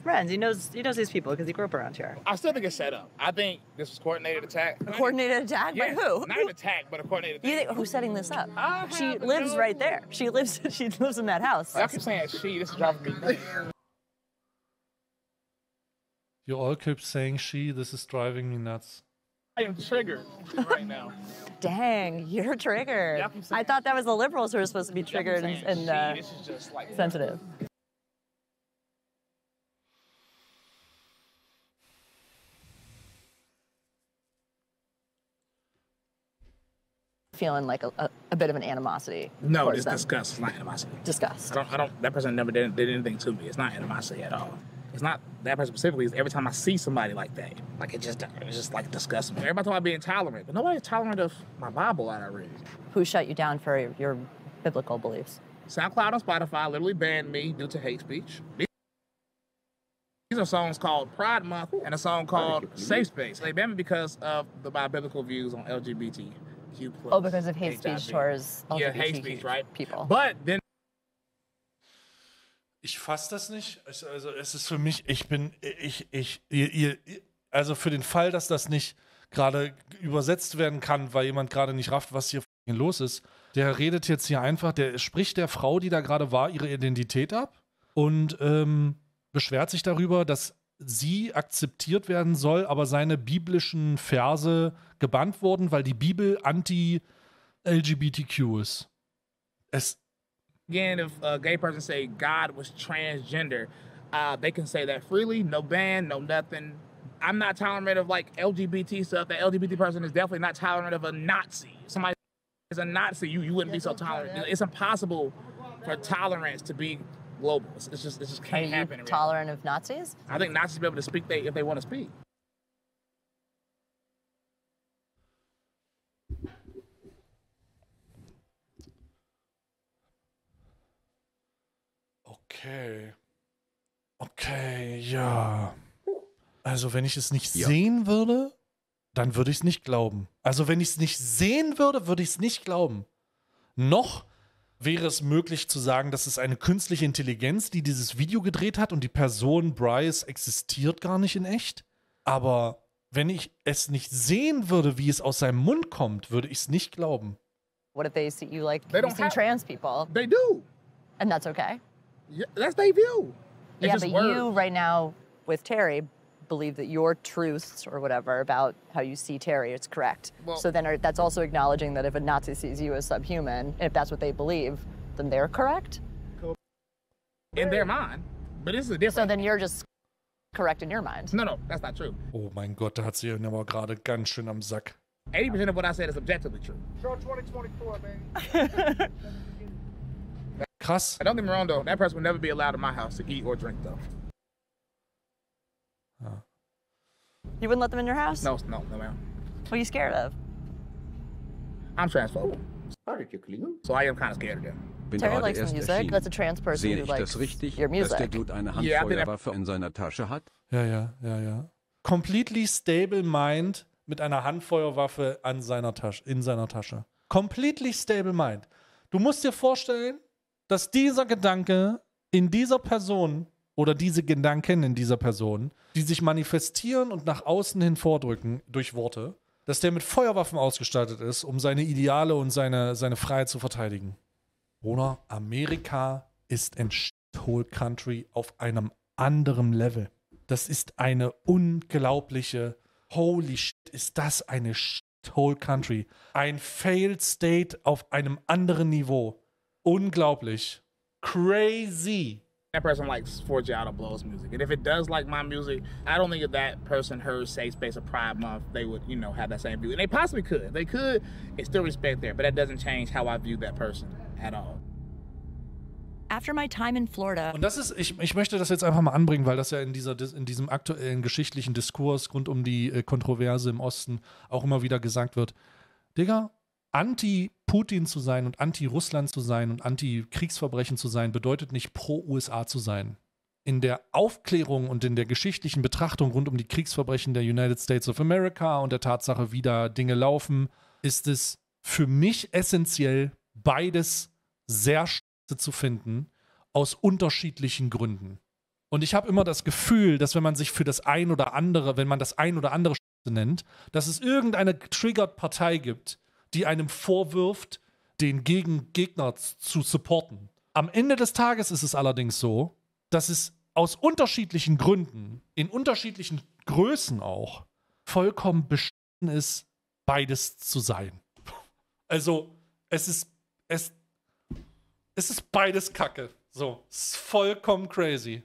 friends. He knows these people because he grew up around here. I still think it's set up. I think this was coordinated attack. A coordinated attack? Yes, By who? Not an attack, but a coordinated attack. You think, who's setting this up? She lives right there. She lives in that house. I keep saying she. This is driving me. You all keep saying she, this is driving me nuts. I am triggered right now. Dang, you're triggered. I thought that was the liberals who were supposed to be triggered and this is just like sensitive. Feeling like a bit of an animosity. No, towards it's them. disgust. It's not animosity. Disgust. I don't. That person never did anything to me. It's not animosity at all. It's not that person specifically. It's every time I see somebody like that, like it's just like disgusts me. Everybody talking about being tolerant, but nobody's tolerant of my Bible that I read. Who shut you down for your biblical beliefs? SoundCloud and Spotify literally banned me due to hate speech. These are songs called Pride Month and a song called Safe Space. They banned me because of my biblical views on LGBTQ+. Oh, because of hate speech towards LGBTQ hate speech, right? People. But then Ich fasse das nicht. Also es ist für mich, also für den Fall, dass das nicht gerade übersetzt werden kann, weil jemand gerade nicht rafft, was hier los ist, der redet jetzt hier einfach, der spricht der Frau, die da gerade war, ihre Identität ab und beschwert sich darüber, dass sie akzeptiert werden soll, aber seine biblischen Verse gebannt wurden, weil die Bibel anti-LGBTQ ist. Again, if a gay person say God was transgender, they can say that freely, no ban, no nothing. I'm not tolerant of like LGBT stuff. The LGBT person is definitely not tolerant of a Nazi. Somebody is a Nazi, you wouldn't be so tolerant. It's impossible for tolerance to be global. It just can't happen. Are you tolerant of Nazis? I think Nazis be able to speak if they want to speak. Okay, ja. Also wenn ich es nicht sehen würde, dann würde ich es nicht glauben. Also wenn ich es nicht sehen würde, würde ich es nicht glauben. Noch wäre es möglich zu sagen, dass es eine künstliche Intelligenz, die dieses Video gedreht hat und die Person Bryce existiert gar nicht in echt. Aber wenn ich es nicht sehen würde, wie es aus seinem Mund kommt, würde ich es nicht glauben. What if they see you like you see trans people? They do. And that's okay? Yeah, that's their view. Yeah, but you right now with Terry believe that your truths or whatever about how you see Terry is correct. Well, so then that's also acknowledging that if a Nazi sees you as subhuman, if that's what they believe, then they're correct? In their mind. But it's a different... So then you're just correct in your mind. No, that's not true. Oh mein Gott, da hat sie ihn aber gerade ganz schön am Sack. 80% of what I said is objectively true. Show 2024, baby. Krass. Don't get me wrong, though. That person would never be allowed in my house to eat or drink, though. You wouldn't let them in your house? No, ma'am. What are you scared of? I'm transphobic. So I am kind of scared of them. Terry likes music. That's a trans person who likes your music. Dass der Dude eine Handfeuerwaffe in seiner Tasche hat? Ja. Completely stable mind mit einer Handfeuerwaffe in seiner Tasche. Completely stable mind. Du musst dir vorstellen, dass dieser Gedanke in dieser Person oder diese Gedanken in dieser Person, die sich manifestieren und nach außen hin vordrücken durch Worte, dass der mit Feuerwaffen ausgestattet ist, um seine Ideale und seine Freiheit zu verteidigen. Oder Amerika ist ein Shithole Country auf einem anderen Level. Das ist eine unglaubliche, holy shit, ist das eine Shithole Country. Ein Failed State auf einem anderen Niveau. Unglaublich. Crazy. That person likes Forgiato Blows music. And if it does like my music, I don't think if that person heard Safe Space of Pride Month, they would, have that same view. And they possibly could. They could. It's still respect there. But that doesn't change how I view that person at all. After my time in Florida. Und das ist, ich möchte das jetzt einfach mal anbringen, weil das ja in diesem aktuellen geschichtlichen Diskurs rund um die Kontroverse im Osten auch immer wieder gesagt wird. Digga, anti-Putin zu sein und anti-Russland zu sein und anti-Kriegsverbrechen zu sein, bedeutet nicht pro-USA zu sein. In der Aufklärung und in der geschichtlichen Betrachtung rund um die Kriegsverbrechen der United States of America und der Tatsache, wie da Dinge laufen, ist es für mich essentiell, beides sehr zu finden, aus unterschiedlichen Gründen. Und ich habe immer das Gefühl, dass wenn man sich für das ein oder andere nennt, dass es irgendeine triggered Partei gibt, die einem vorwirft, den Gegner zu supporten. Am Ende des Tages ist es allerdings so, dass es aus unterschiedlichen Gründen, in unterschiedlichen Größen auch, vollkommen beschissen ist, beides zu sein. Also, es ist beides Kacke. So, es ist vollkommen crazy.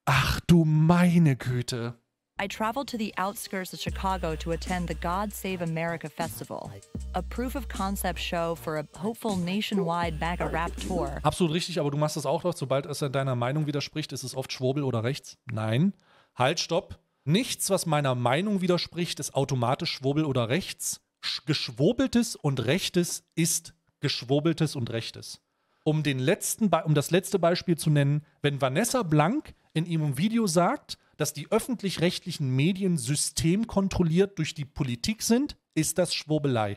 Ach du meine Güte. I traveled to the outskirts of Chicago to attend the God Save America Festival, a proof-of-concept show for a hopeful nationwide MAGA rap tour. Absolut richtig, aber du machst das auch noch, sobald es deiner Meinung widerspricht, ist es oft Schwurbel oder rechts. Nein, halt, stopp. Nichts, was meiner Meinung widerspricht, ist automatisch Schwurbel oder rechts. Geschwurbeltes und Rechtes ist Geschwurbeltes und Rechtes. Um das letzte Beispiel zu nennen, wenn Vanessa Blank in ihrem Video sagt, dass die öffentlich-rechtlichen Medien systemkontrolliert durch die Politik sind, ist das Schwurbelei.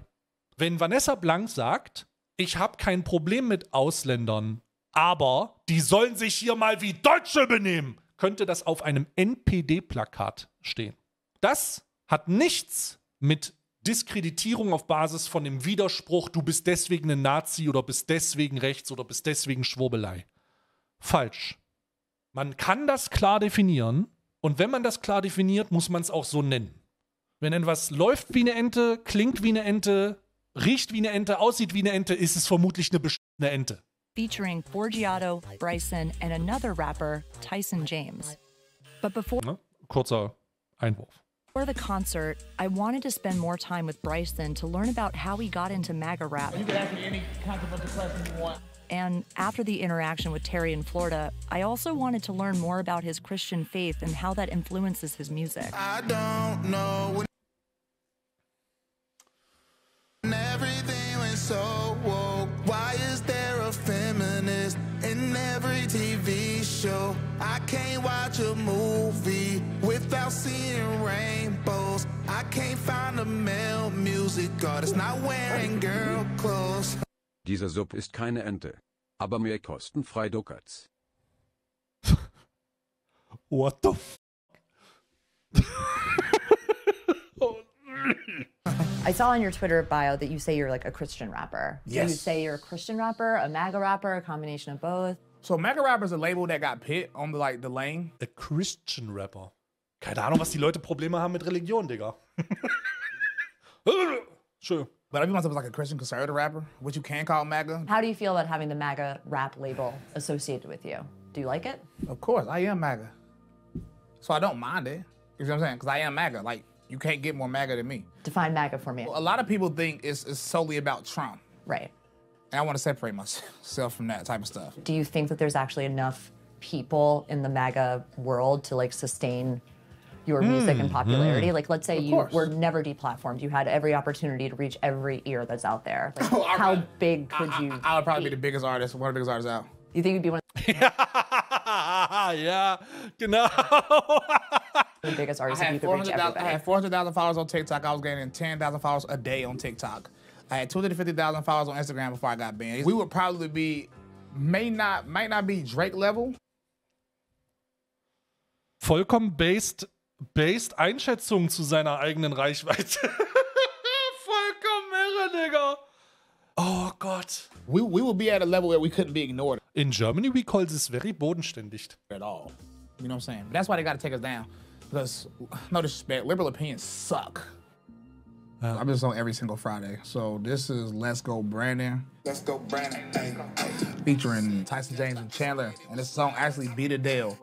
Wenn Vanessa Blank sagt, ich habe kein Problem mit Ausländern, aber die sollen sich hier mal wie Deutsche benehmen, könnte das auf einem NPD-Plakat stehen. Das hat nichts mit Diskreditierung auf Basis von dem Widerspruch, du bist deswegen ein Nazi oder bist deswegen rechts oder bist deswegen Schwurbelei. Falsch. Man kann das klar definieren und wenn man das klar definiert, muss man es auch so nennen. Wenn etwas läuft wie eine Ente, klingt wie eine Ente, riecht wie eine Ente, aussieht wie eine Ente, ist es vermutlich eine beschissene Ente. Featuring Forgiato, Bryson, and another rapper, Tyson James. But before Kurzer Einwurf. the concert, I wanted to spend more time with Bryson to learn about how he got into MAGA rap. You can ask me any controversial question you want. And after the interaction with Terry in Florida, I also wanted to learn more about his Christian faith and how that influences his music. I don't know when everything went so woke. Why is there a feminist in every TV show? I can't watch a movie without seeing rainbows. I can't find a male music artist not wearing girl clothes. Dieser Sub ist keine Ente. Aber mir kostenfrei Ducats. What the f? I saw on your Twitter bio that you say you're like a Christian rapper. Yes. Do you say you're a Christian rapper, a MAGA rapper, a combination of both? So MAGA rapper is a label that got pit on the lane. A Christian Rapper. Keine Ahnung, was die Leute Probleme haben mit Religion, Digga. Sure. But I view myself as like a Christian conservative rapper, which you can call MAGA. How do you feel about having the MAGA rap label associated with you? Do you like it? Of course, I am MAGA. So I don't mind it. You know what I'm saying? Because I am MAGA. Like, you can't get more MAGA than me. Define MAGA for me. A lot of people think it's solely about Trump. Right. And I want to separate myself from that type of stuff. Do you think that there's actually enough people in the MAGA world to like sustain your music and popularity? Like, let's say you were never deplatformed. You had every opportunity to reach every ear that's out there. Like, how big could you I would probably be the biggest artist, one of the biggest artists out. You think you'd be one Ja, genau. of the biggest artists if you could reach everybody? I had 400,000 followers on TikTok. I was gaining 10,000 followers a day on TikTok. I had 250,000 followers on Instagram before I got banned. We would probably be, might not be Drake level. Vollkommen based Einschätzung zu seiner eigenen Reichweite. Vollkommen irre, Digga. Oh Gott. We would be at a level where we couldn't be ignored. In Germany we call this very bodenständig. At all. You know what I'm saying? But that's why they got to take us down. Because, no disrespect, liberal opinions suck. I'm just on every single Friday. So this is Let's Go Brandon. Let's Go Brandon. Featuring Tyson James and Chandler. And this song actually beat Adele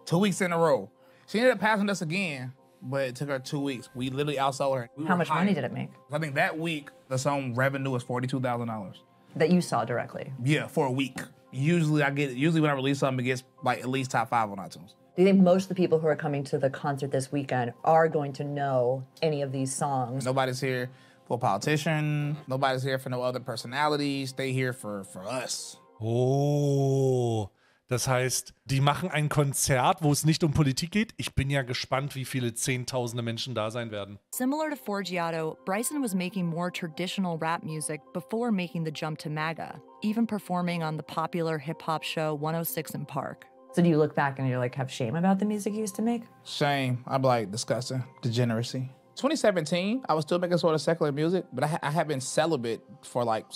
2 weeks in a row. She ended up passing us again, but it took her 2 weeks. We literally outsold her. How much money did it make? I think that week, the song revenue was $42,000. That you saw directly? Yeah, for a week. Usually when I release something, it gets like at least top 5 on iTunes. Do you think most of the people who are coming to the concert this weekend are going to know any of these songs? Nobody's here for a politician. Nobody's here for no other personalities. They here for us. Oh, das heißt, die machen ein Konzert, wo es nicht um Politik geht. Ich bin ja gespannt, wie viele Zehntausende Menschen da sein werden. Similar to Forgiato, Bryson was making more traditional rap music before making the jump to MAGA, even performing on the popular hip-hop show 106 in Park. So do you look back and you like have shame about the music you used to make? Shame. I'm like disgusting. Degeneracy. 2017, I was still making sort of secular music, but I had been celibate for like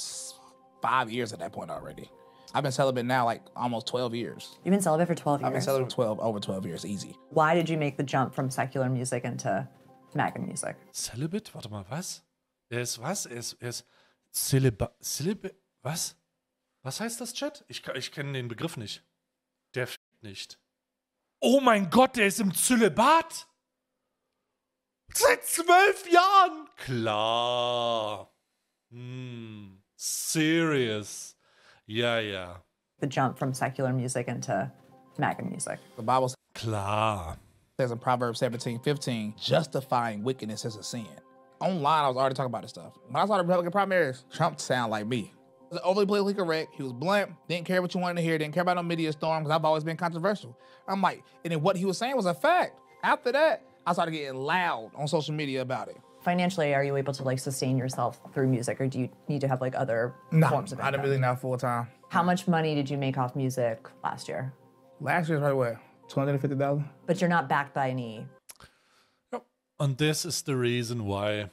5 years at that point already. I've been celibate now like almost 12 years. You've been celibate for 12 years? I've been celibate for over 12 years, easy. Why did you make the jump from secular music into MAGA music? Celibate? Warte mal, was? Er ist was? Er ist Celibate? Was? Was heißt das, Chat? Ich kenne den Begriff nicht. Der nicht. Oh mein Gott, der ist im Zölibat! Seit 12 Jahren! Klar. Serious. Ja, ja. The jump from secular music into MAGA music. The Bible Klar. says in Proverbs 17:15, justifying wickedness is a sin. Online, I was already talking about this stuff. When I saw the Republican primaries, Trump sounded like me. He was overly politically correct. He was blunt. Didn't care what you wanted to hear. Didn't care about no media storm because I've always been controversial. I'm like, and then what he was saying was a fact. After that, I started getting loud on social media about it. Financially, are you able to like sustain yourself through music, or do you need to have like other forms of income? I'm really not full time. How much money did you make off music last year? Last year's probably what, $250,000? But you're not backed by any And this is the reason why.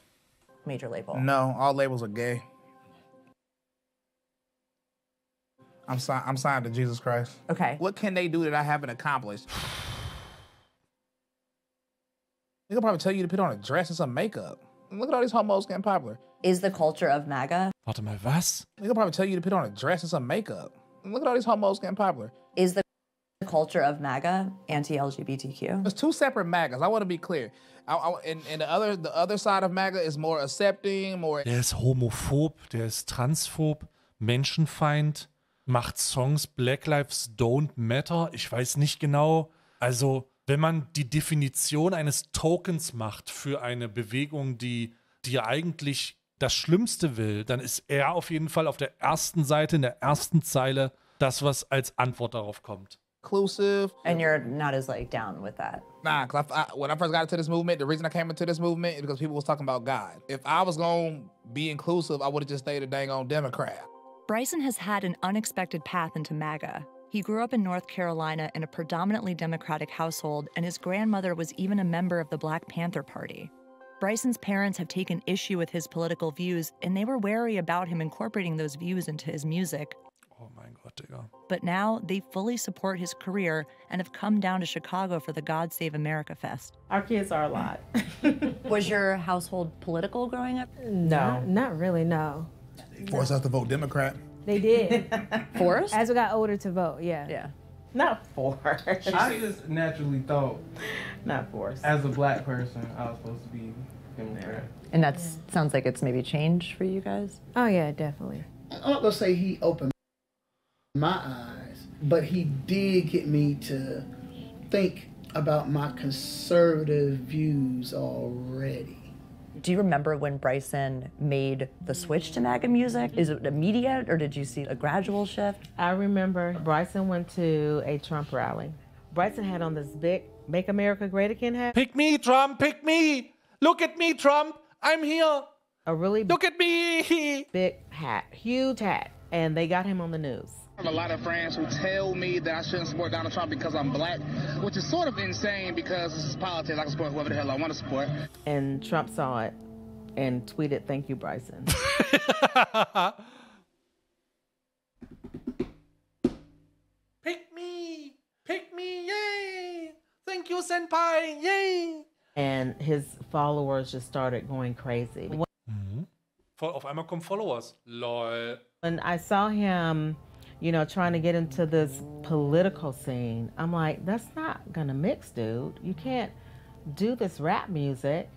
Major label. No, all labels are gay. I'm signed to Jesus Christ. Okay. What can they do that I haven't accomplished? They'll probably tell you to put on a dress and some makeup. Look at all these homos getting popular. Is the culture of MAGA? Warte mal, was? They'll probably tell you to put on a dress and some makeup. Look at all these homos getting popular. Is the culture of MAGA anti-LGBTQ? There's two separate MAGAs. I want to be clear. And the other side of MAGA is more accepting, more. Der ist homophob, der ist transphob, Menschenfeind, macht Songs Black Lives Don't Matter. Ich weiß nicht genau. Also, wenn man die Definition eines Tokens macht für eine Bewegung, die ja eigentlich das Schlimmste will, dann ist er auf jeden Fall auf der ersten Seite, in der ersten Zeile, das, was als Antwort darauf kommt. Inclusive. And you're not as like down with that. Nah, because when I first got into this movement, the reason I came into this movement is because people was talking about God. If I was going to be inclusive, I would have just stayed a dang on Democrat. Bryson has had an unexpected path into MAGA. He grew up in North Carolina in a predominantly Democratic household, and his grandmother was even a member of the Black Panther Party. Bryson's parents have taken issue with his political views, and they were wary about him incorporating those views into his music. Oh mein Gott, Digga. But now they fully support his career and have come down to Chicago for the God Save America Fest. Our kids are a lot. Was your household political growing up? No, not really, no. Forced us to vote Democrat. They did. Forced? As we got older to vote, yeah. Yeah. Not forced. I just naturally thought, not forced. As a black person, I was supposed to be Democrat. And that sounds like it's maybe changed for you guys? Oh, yeah, definitely. I'm not going to say he opened my eyes, but he did get me to think about my conservative views already. Do you remember when Bryson made the switch to MAGA music? Is it immediate, or did you see a gradual shift? I remember Bryson went to a Trump rally. Bryson had on this big Make America Great Again hat. Pick me, Trump, pick me! Look at me, Trump, I'm here! A really Look at me! Big hat, huge hat, and they got him on the news. I have a lot of friends who tell me that I shouldn't support Donald Trump because I'm black, which is sort of insane because this is politics. I can support whoever the hell I want to support. And Trump saw it and tweeted, "Thank you, Bryson." Pick me, yay! Thank you, senpai, yay! And his followers just started going crazy. Auf einmal kommen Followers. Lol. When I saw him, you know, trying to get into this political scene, I'm like, that's not gonna mix, dude. You can't do this rap music,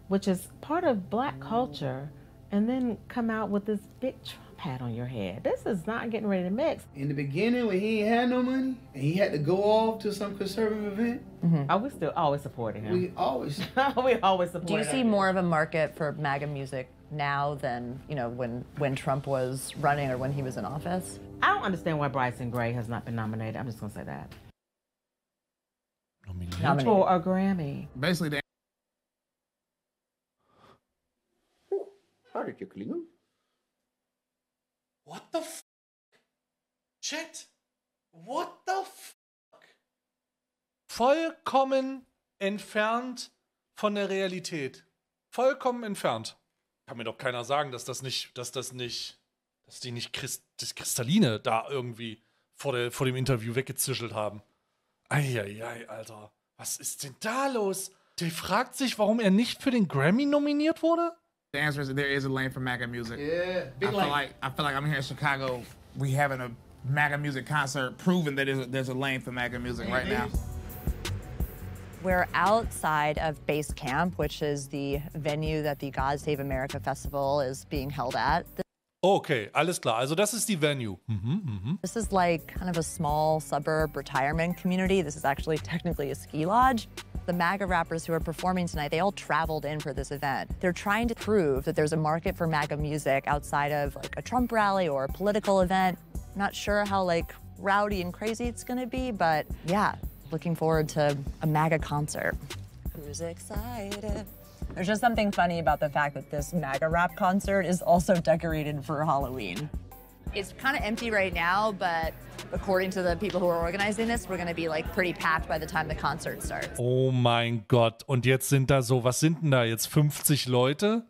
which is part of black culture, and then come out with this big Trump hat on your head. This is not getting ready to mix. In the beginning, when he ain't had no money, and he had to go off to some conservative event, Oh, we still always supporting him. we always support Do you him. see more of a market for MAGA music now than, you know, when Trump was running or when he was in office? I don't understand why Bryson Gray has not been nominated. I'm just gonna say that. Nominated. For a Grammy. Basically, the What the f? Chat? What the f? Vollkommen entfernt von der Realität. Vollkommen entfernt. Kann mir doch keiner sagen, dass die nicht das Kristalline da irgendwie vor dem Interview weggezischelt haben. Eieiei, Alter. Was ist denn da los? Der fragt sich, warum er nicht für den Grammy nominiert wurde? The answer is that there is a lane for MAGA music. Yeah, I feel like I'm here in Chicago. We having a MAGA music concert, proving that there's a lane for MAGA music right now. We're outside of Base Camp, which is the venue that the God Save America Festival is being held at. Okay, alles klar. Also das ist die Venue. This is like kind of a small suburb retirement community. This is actually technically a ski lodge. The MAGA rappers who are performing tonight, they all traveled in for this event. They're trying to prove that there's a market for MAGA music outside of like a Trump rally or a political event. Not sure how like rowdy and crazy it's gonna be, but yeah, looking forward to a MAGA concert. Who's excited? There's just something funny about the fact that this MAGA rap concert is also decorated for Halloween. It's kind of empty right now, but according to the people who are organizing this, we're going to be like pretty packed by the time the concert starts. Oh mein Gott. Und jetzt sind da so, was sind denn da jetzt? 50 Leute?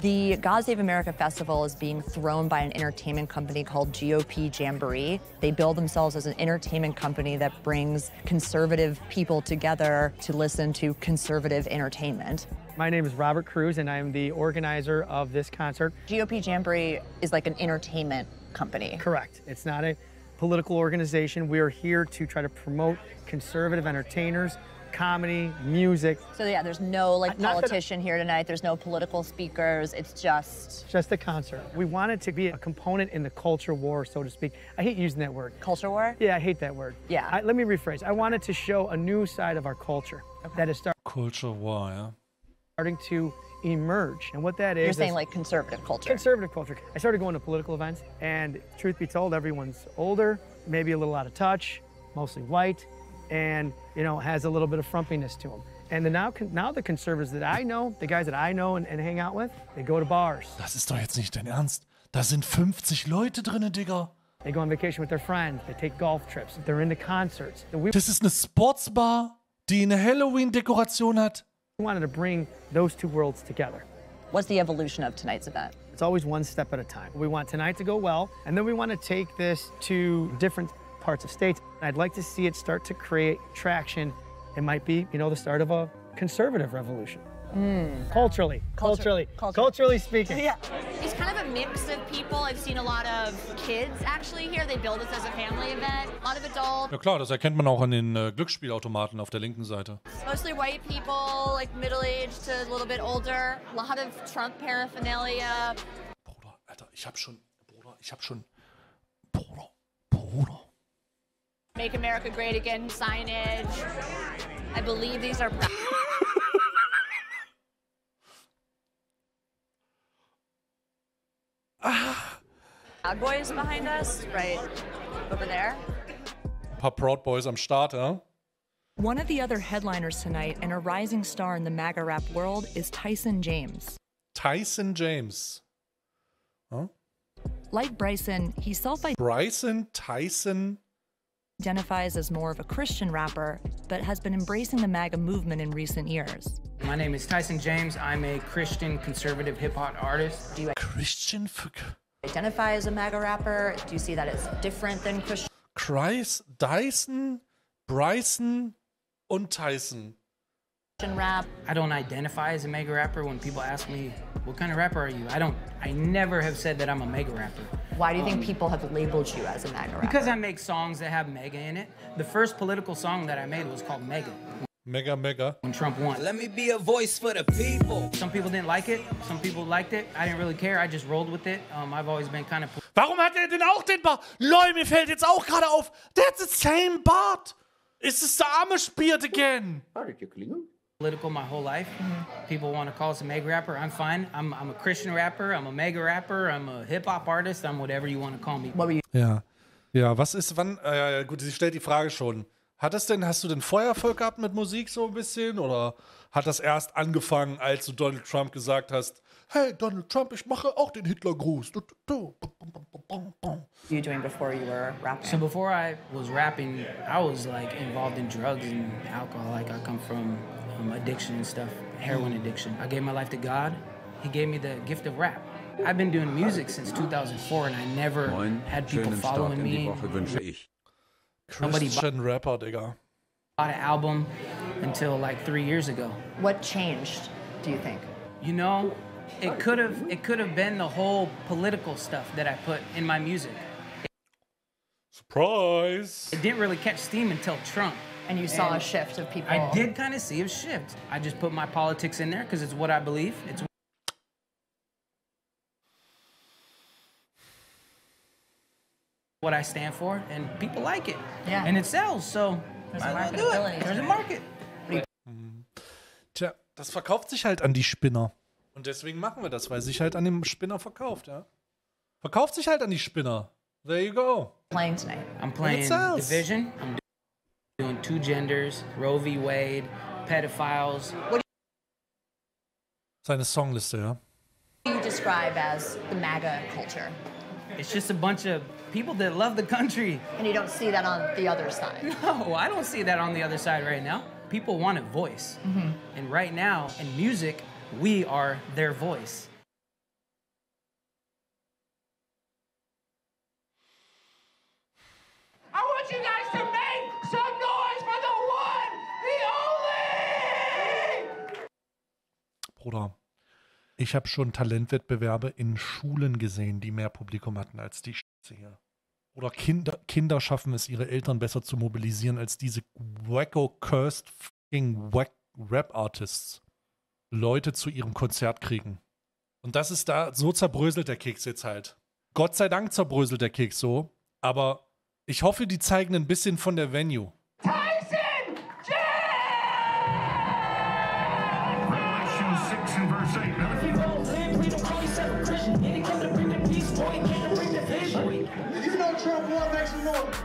The God Save America Festival is being thrown by an entertainment company called GOP Jamboree. They bill themselves as an entertainment company that brings conservative people together to listen to conservative entertainment. My name is Robert Cruz, and I'm the organizer of this concert. GOP Jamboree is like an entertainment company. Correct. It's not a political organization. We are here to try to promote conservative entertainers, comedy, music. So yeah, there's no like politician here tonight. There's no political speakers. It's just a concert. We want it to be a component in the culture war, so to speak. I hate using that word. Culture war? Yeah, I hate that word. Yeah. Let me rephrase. I wanted to show a new side of our culture that is Culture war, yeah. Starting to emerge. And what that is... You're saying like conservative culture. Conservative culture. I started going to political events, and truth be told, everyone's older, maybe a little out of touch, mostly white, and, you know, has a little bit of frumpiness to them. And now the conservatives that I know, the guys that I know and hang out with, they go to bars. Das ist doch jetzt nicht dein Ernst. Da sind 50 Leute drinne, Digga. They go on vacation with their friends. They take golf trips. They're into concerts. Das ist eine Sportsbar, die eine Halloween-Dekoration hat. We wanted to bring those two worlds together. What's the evolution of tonight's event? It's always one step at a time. We want tonight to go well, and then we want to take this to different parts of states. I'd like to see it start to create traction. It might be, you know, the start of a conservative revolution. Culturally speaking. Yeah. It's kind of a mix of people. I've seen a lot of kids actually here. They build this as a family event. A lot of adults. Ja klar, das erkennt man auch an den Glücksspielautomaten auf der linken Seite. Mostly white people, like middle-aged to a little bit older. A lot of Trump paraphernalia. Bruder. Make America Great Again signage. I believe these are Proud Boys behind us, right over there. Ein paar Proud Boys am Start, ja? One of the other headliners tonight and a rising star in the MAGA rap world is Tyson James. Tyson James. Huh? Like Bryson, he Tyson identifies as more of a Christian rapper, but has been embracing the MAGA movement in recent years. My name is Tyson James. I'm a Christian conservative hip-hop artist. Do you identify as a MAGA rapper? Do you see that as different than Christian? Dyson, Bryson und Tyson. Rap. I don't identify as a mega rapper. When people ask me, what kind of rapper are you? I never have said that I'm a mega rapper. Why do you think people have labeled you as a MAGA rapper? Because I make songs that have mega in it. The first political song that I made was called Mega. Mega. When Trump won. Let me be a voice for the people. Some people didn't like it. Some people liked it. I didn't really care. I just rolled with it. I've always been kind of... Warum hat er denn auch den Bart? Lol, mir fällt jetzt auch gerade auf. That's the same Bart. It's the Amish beard again. Political my whole life. People want to call us a mega rapper. I'm fine. I'm a Christian rapper. I'm a mega rapper. I'm a hip-hop artist. I'm whatever you want to call me. Ja, was ist, wann, gut, sie stellt die Frage schon. Hast du denn vorher Erfolg gehabt mit Musik so ein bisschen? Oder hat das erst angefangen, als du Donald Trump gesagt hast, hey, Donald Trump, ich mache auch den Hitlergruß. You doing before you were rapping? So before I was rapping, I was like involved in drugs and alcohol. Like I come from addiction and stuff, heroin addiction. I gave my life to God. He gave me the gift of rap. I've been doing music since 2004 and I never had people following me. Christian Rapper, Digga. Bought an album until like 3 years ago. What changed, do you think? You know, it could have been the whole political stuff that I put in my music. Surprise! It didn't really catch steam until Trump. And you saw a shift of people. I did kind of see a shift. I just put my politics in there because it's what I believe. It's what I stand for, and people like it. Yeah. And it sells, so there's a marketability. There's a market. Tja, das verkauft sich halt an die Spinner. Und deswegen machen wir das, weil sich halt an dem Spinner verkauft, ja. Verkauft sich halt an die Spinner. There you go. Playing tonight. I'm playing Division. I'm doing Two Genders, Roe v. Wade, pedophiles. Seine Songliste, ja. What do you describe as the MAGA culture? It's just a bunch of people that love the country. And you don't see that on the other side? No, I don't see that on the other side right now. People want a voice. And right now, in music, we are their voice. I want you guys to make some noise for the one, the only! Bruder, ich habe schon Talentwettbewerbe in Schulen gesehen, die mehr Publikum hatten als die Scheiße hier. Oder Kinder schaffen es, ihre Eltern besser zu mobilisieren als diese wacko-cursed fucking Rap-Artists Leute zu ihrem Konzert kriegen. Und das ist da, so zerbröselt der Keks jetzt halt. Gott sei Dank zerbröselt der Keks so, aber ich hoffe, die zeigen ein bisschen von der Venue. Tyson! You know Trump won, make some noise.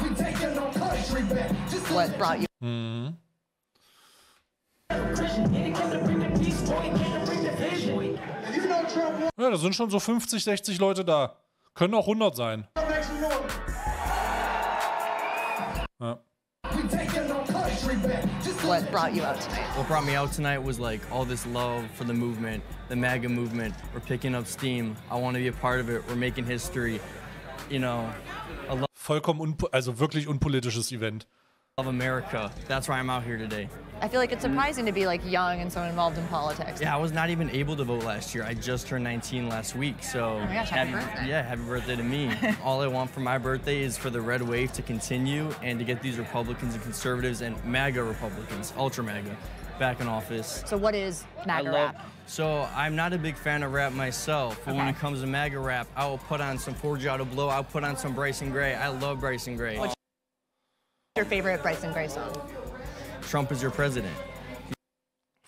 We taking no country back. What brought you? Ja, da sind schon so 50, 60 Leute da. Können auch 100 sein. Ja. What brought you out tonight? What brought me out tonight was like all this love for the movement, the MAGA movement. We're picking up steam. I want to be a part of it. We're making history. You know, Vollkommen also wirklich unpolitisches Event. Love America. That's why I'm out here today. I feel like it's surprising to be like young and so involved in politics. Yeah, I was not even able to vote last year. I just turned 19 last week, so oh my gosh, happy birthday. Yeah, happy birthday to me. All I want for my birthday is for the red wave to continue and to get these Republicans and conservatives and MAGA Republicans, ultra MAGA, back in office. So what is MAGA rap? So I'm not a big fan of rap myself, but when it comes to MAGA rap, I will put on some 4G Blow, I'll put on some Bryson Gray. I love Bryson Gray. What's your favorite Bryson Gray song? Trump is your president.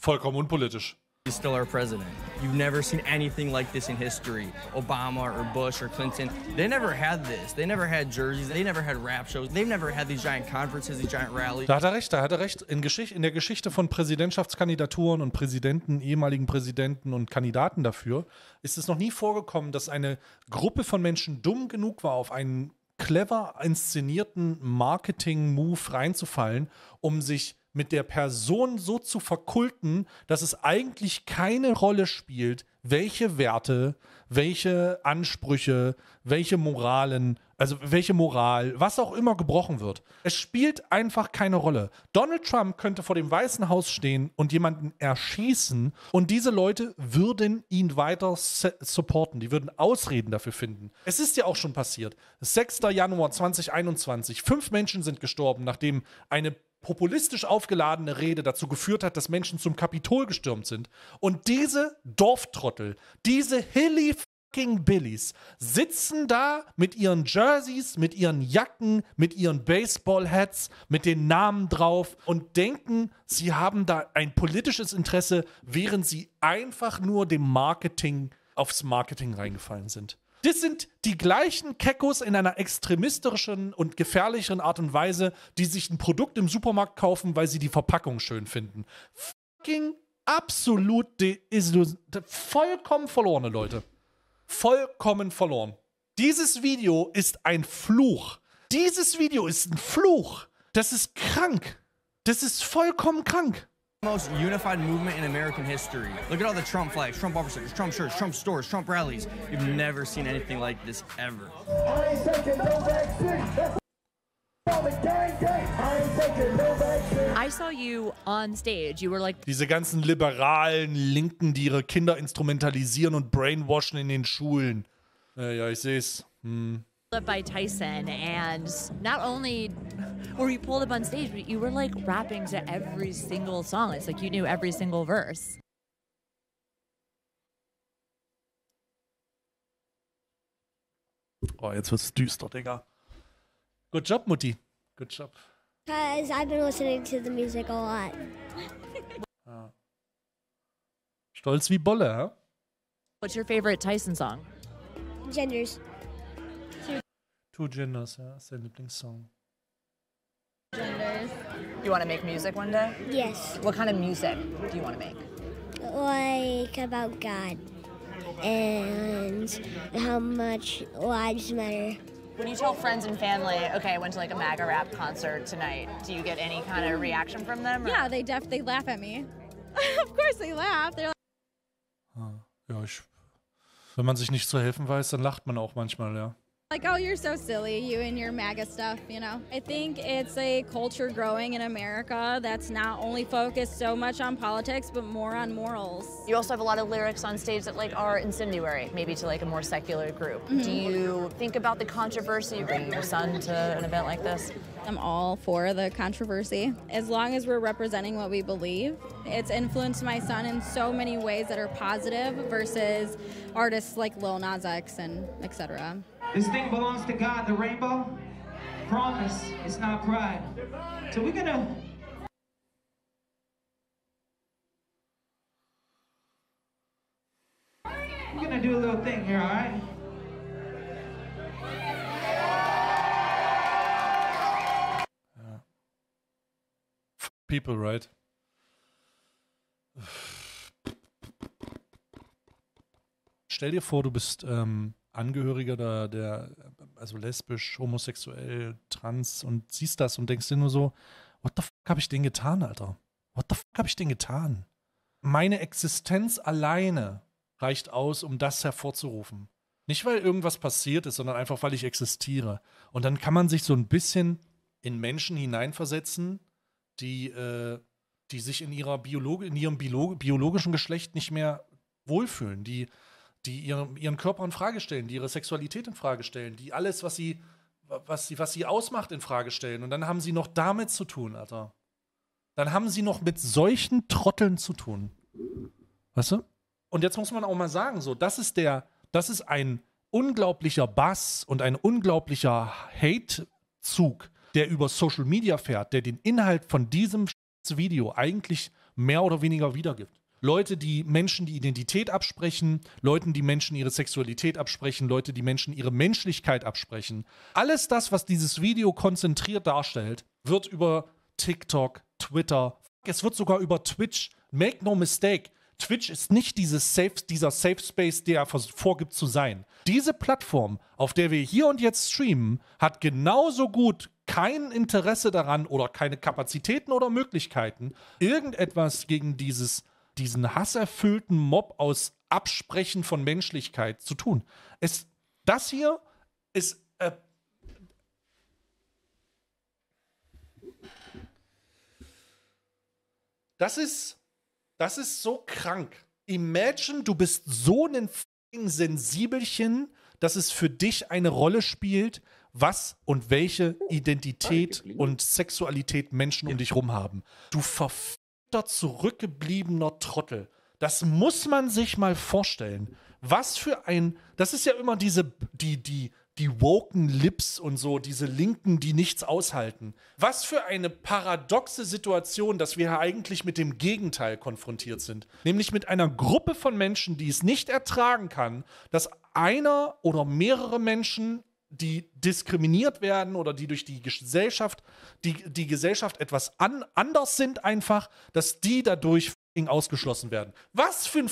Vollkommen unpolitisch. He's still our president. You've never seen anything like this in history. Obama or Bush or Clinton, they never had this. They never had jerseys. They never had rap shows. They've never had these giant conferences, these giant rallies. Da hat er recht. In der Geschichte von Präsidentschaftskandidaturen und Präsidenten, ehemaligen Präsidenten und Kandidaten dafür, ist es noch nie vorgekommen, dass eine Gruppe von Menschen dumm genug war, auf einen clever inszenierten Marketing-Move reinzufallen, um sich mit der Person so zu verkulten, dass es eigentlich keine Rolle spielt, welche Werte, welche Ansprüche, welche Moralen, also welche Moral, was auch immer gebrochen wird. Es spielt einfach keine Rolle. Donald Trump könnte vor dem Weißen Haus stehen und jemanden erschießen und diese Leute würden ihn weiter supporten. Die würden Ausreden dafür finden. Es ist ja auch schon passiert. 6. Januar 2021. 5 Menschen sind gestorben, nachdem eine populistisch aufgeladene Rede dazu geführt hat, dass Menschen zum Kapitol gestürmt sind. Und diese Dorftrottel, diese Hilly fucking Billies sitzen da mit ihren Jerseys, mit ihren Jacken, mit ihren Baseball-Hats, mit den Namen drauf und denken, sie haben da ein politisches Interesse, während sie einfach nur aufs Marketing reingefallen sind. Das sind die gleichen Keckos in einer extremistischen und gefährlicheren Art und Weise, die sich ein Produkt im Supermarkt kaufen, weil sie die Verpackung schön finden. Fucking absolut vollkommen verlorene Leute. Vollkommen verloren. Dieses Video ist ein Fluch. Dieses Video ist ein Fluch. Das ist krank. Das ist vollkommen krank. Most unified movement in American history. Look at all the Trump flags, Trump bumper stickers, Trump shirts, Trump stores, Trump rallies. You've never seen anything like this ever. I saw you on stage. You were like diese ganzen liberalen Linken, die ihre Kinder instrumentalisieren und brainwashen in den Schulen. Ja, ich sehe es. by Tyson, and not only were you pulled up on stage, but you were like rapping to every single song. It's like you knew every single verse. Oh, jetzt wird's düster, Digga. Good job, Mutti. Good job. Because I've been listening to the music a lot. Ja. Stolz wie Bolle, hä? What's your favorite Tyson song? Genders. Two Genders, ja, ist dein Lieblingssong. Genders. You want to make music one day? Yes. What kind of music do you want to make? Like about God and how much lives matter. When you tell friends and family, okay, I went to like a MAGA rap concert tonight, do you get any kind of reaction from them? Or? Yeah, they laugh at me. Of course they laugh. They're Ja, wenn man sich nicht zu helfen weiß, dann lacht man auch manchmal, ja. like, oh, you're so silly, you and your MAGA stuff, you know? I think it's a culture growing in America that's not only focused so much on politics, but more on morals. You also have a lot of lyrics on stage that like are incendiary, maybe to like a more secular group. Do you think about the controversy of bringing your son to an event like this? I'm all for the controversy. As long as we're representing what we believe, it's influenced my son in so many ways that are positive versus artists like Lil Nas X and etc. This thing belongs to God, the rainbow. Promise, it's not pride. So we're gonna do a little thing here, all right? People, right? Stell dir vor, du bist Angehöriger der, also lesbisch, homosexuell, trans und siehst das und denkst dir nur so, what the fuck habe ich denen getan, Alter? What the fuck habe ich denen getan? Meine Existenz alleine reicht aus, um das hervorzurufen. Nicht, weil irgendwas passiert ist, sondern einfach, weil ich existiere. Und dann kann man sich so ein bisschen in Menschen hineinversetzen, die sich in ihrem biologischen Geschlecht nicht mehr wohlfühlen, die ihren Körper in Frage stellen, die ihre Sexualität in Frage stellen, die alles, was sie ausmacht, in Frage stellen. Und dann haben sie noch damit zu tun, Alter. Dann haben sie noch mit solchen Trotteln zu tun. Weißt du? Und jetzt muss man auch mal sagen, so, das ist ein unglaublicher Bass und ein unglaublicher Hate-Zug, der über Social Media fährt, der den Inhalt von diesem Video eigentlich mehr oder weniger wiedergibt. Leute, die Menschen die Identität absprechen, Leuten, die Menschen ihre Sexualität absprechen, Leute, die Menschen ihre Menschlichkeit absprechen. Alles das, was dieses Video konzentriert darstellt, wird über TikTok, Twitter, es wird sogar über Twitch, make no mistake, Twitch ist nicht dieser Safe Space, der er vorgibt zu sein. Diese Plattform, auf der wir hier und jetzt streamen, hat genauso gut kein Interesse daran oder keine Kapazitäten oder Möglichkeiten, irgendetwas gegen diesen hasserfüllten Mob aus Absprechen von Menschlichkeit zu tun. Das hier ist das ist so krank. Imagine, du bist so ein fucking Sensibelchen, dass es für dich eine Rolle spielt, was und welche Identität und Sexualität Menschen um dich rum haben. Du verfickter, zurückgebliebener Trottel. Das muss man sich mal vorstellen. Was für ein, das ist ja immer die woken Lips und so, diese Linken, die nichts aushalten. Was für eine paradoxe Situation, dass wir eigentlich mit dem Gegenteil konfrontiert sind. Nämlich mit einer Gruppe von Menschen, die es nicht ertragen kann, dass einer oder mehrere Menschen, die diskriminiert werden oder die durch die Gesellschaft, die Gesellschaft etwas anders sind einfach, dass die dadurch ausgeschlossen werden. Was für ein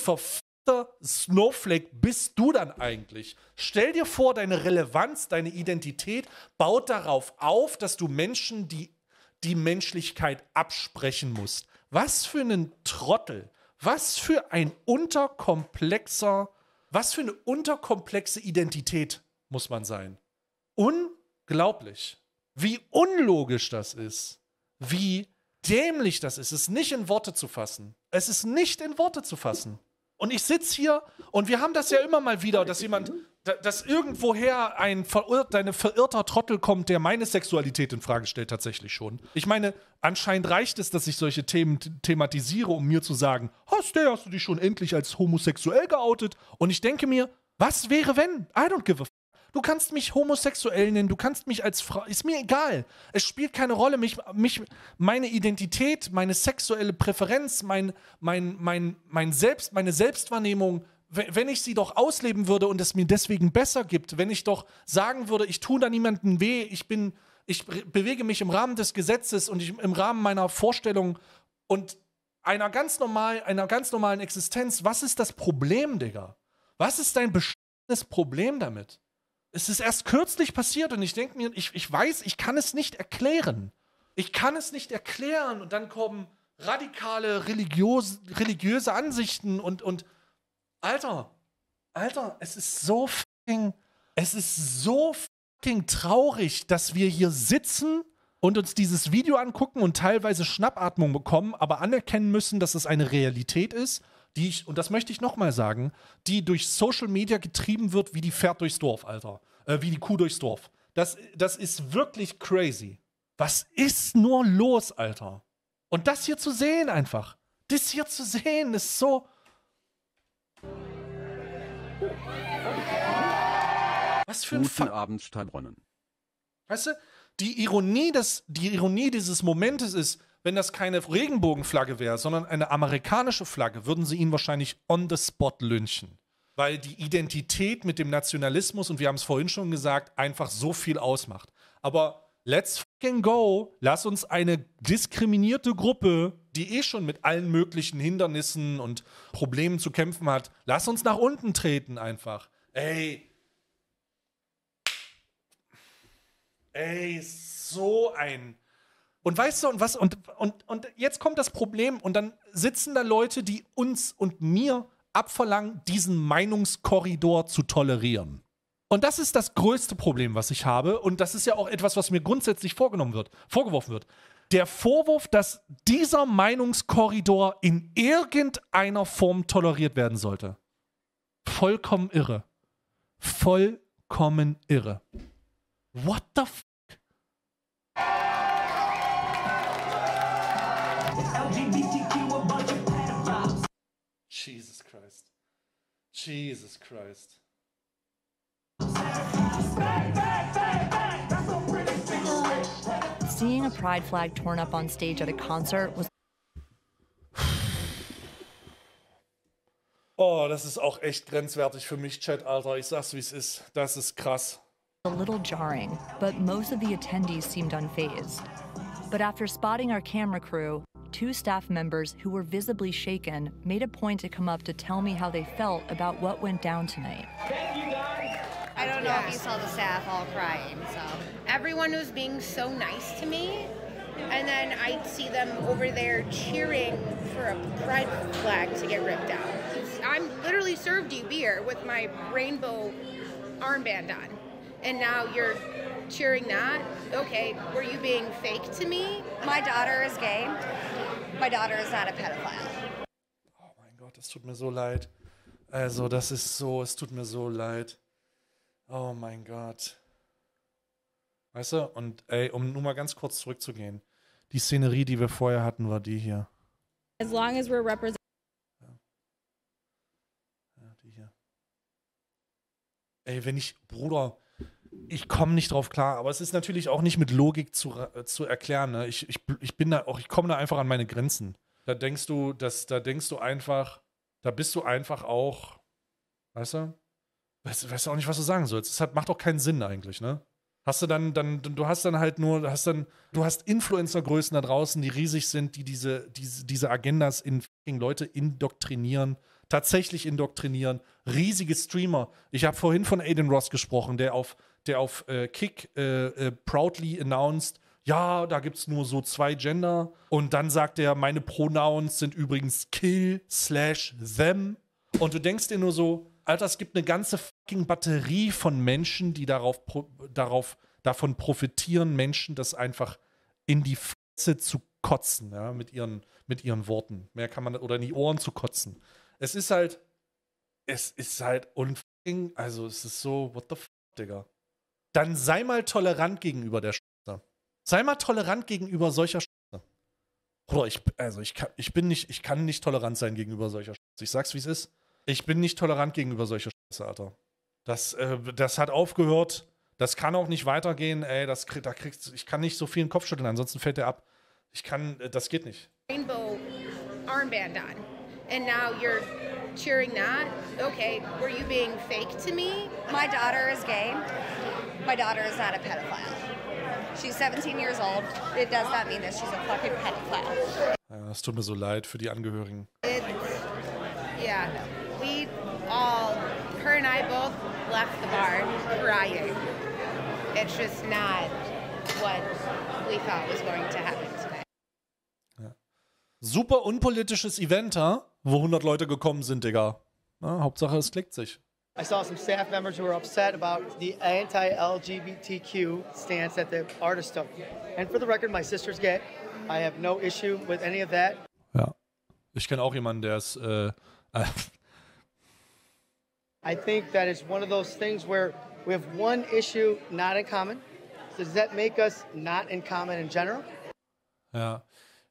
Snowflake bist du dann eigentlich? Stell dir vor, deine Relevanz, deine Identität baut darauf auf, dass du Menschen die Menschlichkeit absprechen musst. Was für ein Trottel. Was für eine unterkomplexe Identität muss man sein. Unglaublich. Wie unlogisch das ist. Wie dämlich das ist. Es ist nicht in Worte zu fassen. Es ist nicht in Worte zu fassen. Und ich sitze hier und wir haben das ja immer mal wieder, dass irgendwoher ein verirrter Trottel kommt, der meine Sexualität in Frage stellt, tatsächlich schon. Ich meine, anscheinend reicht es, dass ich solche Themen thematisiere, um mir zu sagen, hast du dich schon endlich als homosexuell geoutet? Und ich denke mir, was wäre wenn? I don't give a f***. Du kannst mich homosexuell nennen, du kannst mich als Frau, ist mir egal. Es spielt keine Rolle, meine Identität, meine sexuelle Präferenz, meine Selbstwahrnehmung, wenn ich sie doch ausleben würde und es mir deswegen besser gibt, wenn ich doch sagen würde, ich tue da niemandem weh, ich bin Ich bewege mich im Rahmen des Gesetzes und im Rahmen meiner Vorstellung und einer ganz normalen Existenz. Was ist das Problem, Digga? Was ist dein bestimmtes Problem damit? Es ist erst kürzlich passiert und ich denke mir, ich weiß, ich kann es nicht erklären. Ich kann es nicht erklären und dann kommen radikale religiöse Ansichten und Alter, es ist so fucking traurig, dass wir hier sitzen und uns dieses Video angucken und teilweise Schnappatmung bekommen, aber anerkennen müssen, dass es eine Realität ist, und das möchte ich nochmal sagen, die durch Social Media getrieben wird wie die Pferd durchs Dorf, Alter. Wie die Kuh durchs Dorf. Das ist wirklich crazy. Was ist nur los, Alter? Und das hier zu sehen einfach. Das hier zu sehen ist so... Was für ein Guten Abend, Steinbrunnen. Weißt du, die Ironie dieses Momentes ist, wenn das keine Regenbogenflagge wäre, sondern eine amerikanische Flagge, würden sie ihn wahrscheinlich on the spot lynchen. Weil die Identität mit dem Nationalismus, und wir haben es vorhin schon gesagt, einfach so viel ausmacht. Aber let's fucking go. Lass uns eine diskriminierte Gruppe, die schon mit allen möglichen Hindernissen und Problemen zu kämpfen hat, lass uns nach unten treten einfach. Ey, so ein... Und weißt du, und jetzt kommt das Problem und dann sitzen da Leute, die uns und mir abverlangen, diesen Meinungskorridor zu tolerieren. Und das ist das größte Problem, was ich habe. Und das ist ja auch etwas, was mir grundsätzlich vorgeworfen wird. Der Vorwurf, dass dieser Meinungskorridor in irgendeiner Form toleriert werden sollte. Vollkommen irre. Vollkommen irre. What the f***? Jesus Christ. Jesus Christ. Seeing a pride flag torn up on stage at a concert was... Oh, das ist auch echt grenzwertig für mich, Chat, Alter. Ich sag's, wie es ist. Das ist krass. A little jarring, but most of the attendees seemed unfazed. But after spotting our camera crew, 2 staff members who were visibly shaken made a point to come up to tell me how they felt about what went down tonight. I don't know if you saw the staff all crying, so. Everyone was being so nice to me, and then I'd see them over there cheering for a pride flag to get ripped out. I'm literally served you beer with my rainbow armband on, and now you're cheering that? Okay, were you being fake to me? My daughter is gay. My daughter is not a pedophile. Oh mein Gott, es tut mir so leid. Also, das ist so, es tut mir so leid. Oh mein Gott. Weißt du, und ey, um nur mal ganz kurz zurückzugehen. Die Szenerie, die wir vorher hatten, war die hier. As long as we're representing. Ja, die hier. Ey, Bruder, ich komme nicht drauf klar, aber es ist natürlich auch nicht mit Logik zu erklären. Ne? Ich komme da einfach an meine Grenzen. Da bist du einfach auch, weißt du? Weißt du auch nicht, was du sagen sollst. Es macht auch keinen Sinn eigentlich, ne? Du hast Influencer-Größen da draußen, die riesig sind, die diese Agendas in Leute indoktrinieren, tatsächlich indoktrinieren. Riesige Streamer. Ich habe vorhin von Aiden Ross gesprochen, der auf Kick proudly announced, ja, da gibt's nur so 2 Gender. Und dann sagt er, meine Pronouns sind übrigens kill/them. Und du denkst dir nur so, Alter, es gibt eine ganze fucking Batterie von Menschen, die davon profitieren, Menschen das einfach in die Fresse zu kotzen, ja, mit ihren Worten. Mehr kann man, oder in die Ohren zu kotzen. Es ist halt unfucking, also es ist so, what the fuck, Digga. Dann sei mal tolerant gegenüber der Scheiße. Sei mal tolerant gegenüber solcher Scheiße. Bruder, ich kann nicht tolerant sein gegenüber solcher Scheiße. Ich sag's, wie es ist. Ich bin nicht tolerant gegenüber solcher Scheiße, Alter. Das hat aufgehört. Das kann auch nicht weitergehen, ey. Ich kann nicht so viel in den Kopf schütteln, ansonsten fällt der ab. Das geht nicht. Rainbow armband on, and now you're cheering that? Okay, were you being fake to me? My daughter is gay. My daughter is not a pedophile. She's 17 years old. It does not mean that she's a fucking pedophile. Ja, es tut mir so leid für die Angehörigen. Yeah, we all, her and I both left the bar crying. It's just not what we thought was going to happen today. Ja. Super unpolitisches Event, wo 100 Leute gekommen sind, Digga. Na, Hauptsache, es klickt sich. I saw some staff members who were upset about the anti-LGBTQ stance that the artist took. And for the record, my sister's gay. I have no issue with any of that. Ja. Ich kenne auch jemanden, der ist I think that it's one of those things where we have one issue not in common. Does that make us not in common in general? Ja.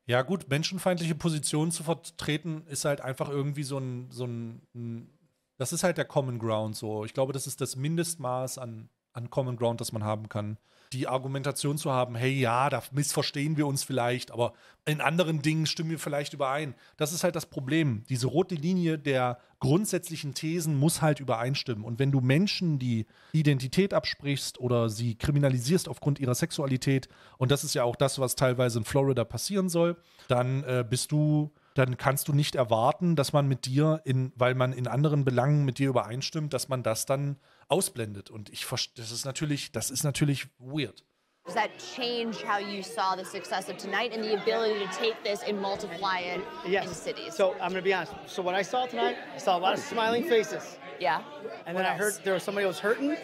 Ja, gut, menschenfeindliche Positionen zu vertreten, ist halt einfach irgendwie so ein das ist halt der Common Ground so. Ich glaube, das ist das Mindestmaß an Common Ground, das man haben kann. Die Argumentation zu haben, hey, ja, da missverstehen wir uns vielleicht, aber in anderen Dingen stimmen wir vielleicht überein. Das ist halt das Problem. Diese rote Linie der grundsätzlichen Thesen muss halt übereinstimmen. Und wenn du Menschen die Identität absprichst oder sie kriminalisierst aufgrund ihrer Sexualität, und das ist ja auch das, was teilweise in Florida passieren soll, dann dann kannst du nicht erwarten, dass man mit dir, weil man in anderen Belangen mit dir übereinstimmt, dass man das dann ausblendet. Und das ist natürlich weird. Does that change how you saw the success of tonight and the ability to take this and multiply it in cities? So I'm going to be honest. So what I saw tonight, I saw a lot of smiling faces. Yeah. And then I heard there was somebody who was hurting,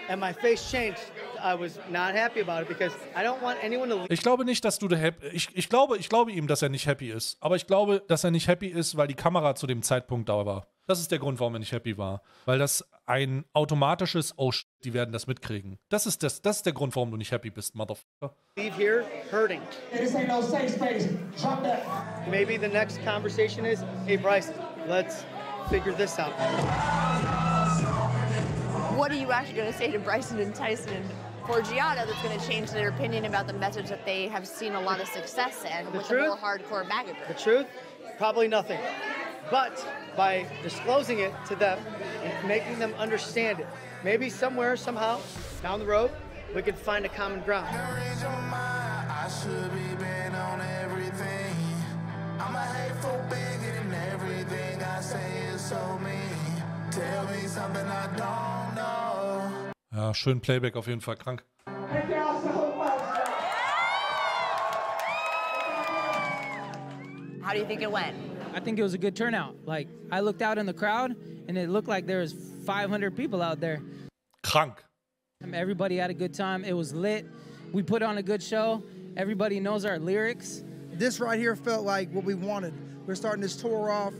and my face changed. I was not happy about it because I don't want anyone to. Ich glaube nicht, dass du ich glaube ihm, dass er nicht happy ist. Aber ich glaube, dass er nicht happy ist, weil die Kamera zu dem Zeitpunkt da war. Das ist der Grund, warum er nicht happy war. Weil das ein automatisches, oh shit, die werden das mitkriegen. Das ist der Grund, warum du nicht happy bist, Motherfucker. Leave here hurting. This ain't no safe space. Drop that. Maybe the next conversation is, hey Bryce, let's figure this out. What are you actually going to say to Bryson and Tyson and Forgiato that's going to change their opinion about the message that they have seen a lot of success in with the more hardcore MAGA group? The truth? Probably nothing. But by disclosing it to them and making them understand it, maybe somewhere, somehow, down the road, we could find a common ground. I should be bent on everything. I'm a hateful bigot and everything I say is so mean. Tell me something I don't know. Ja, schön Playback auf jeden Fall, krank. How do you think it went? I think it was a good turnout. Like, I looked out in the crowd, and it looked like there was 500 people out there. Krank. Everybody had a good time. It was lit. We put on a good show. Everybody knows our lyrics. This right here felt like what we wanted. We're starting this tour off.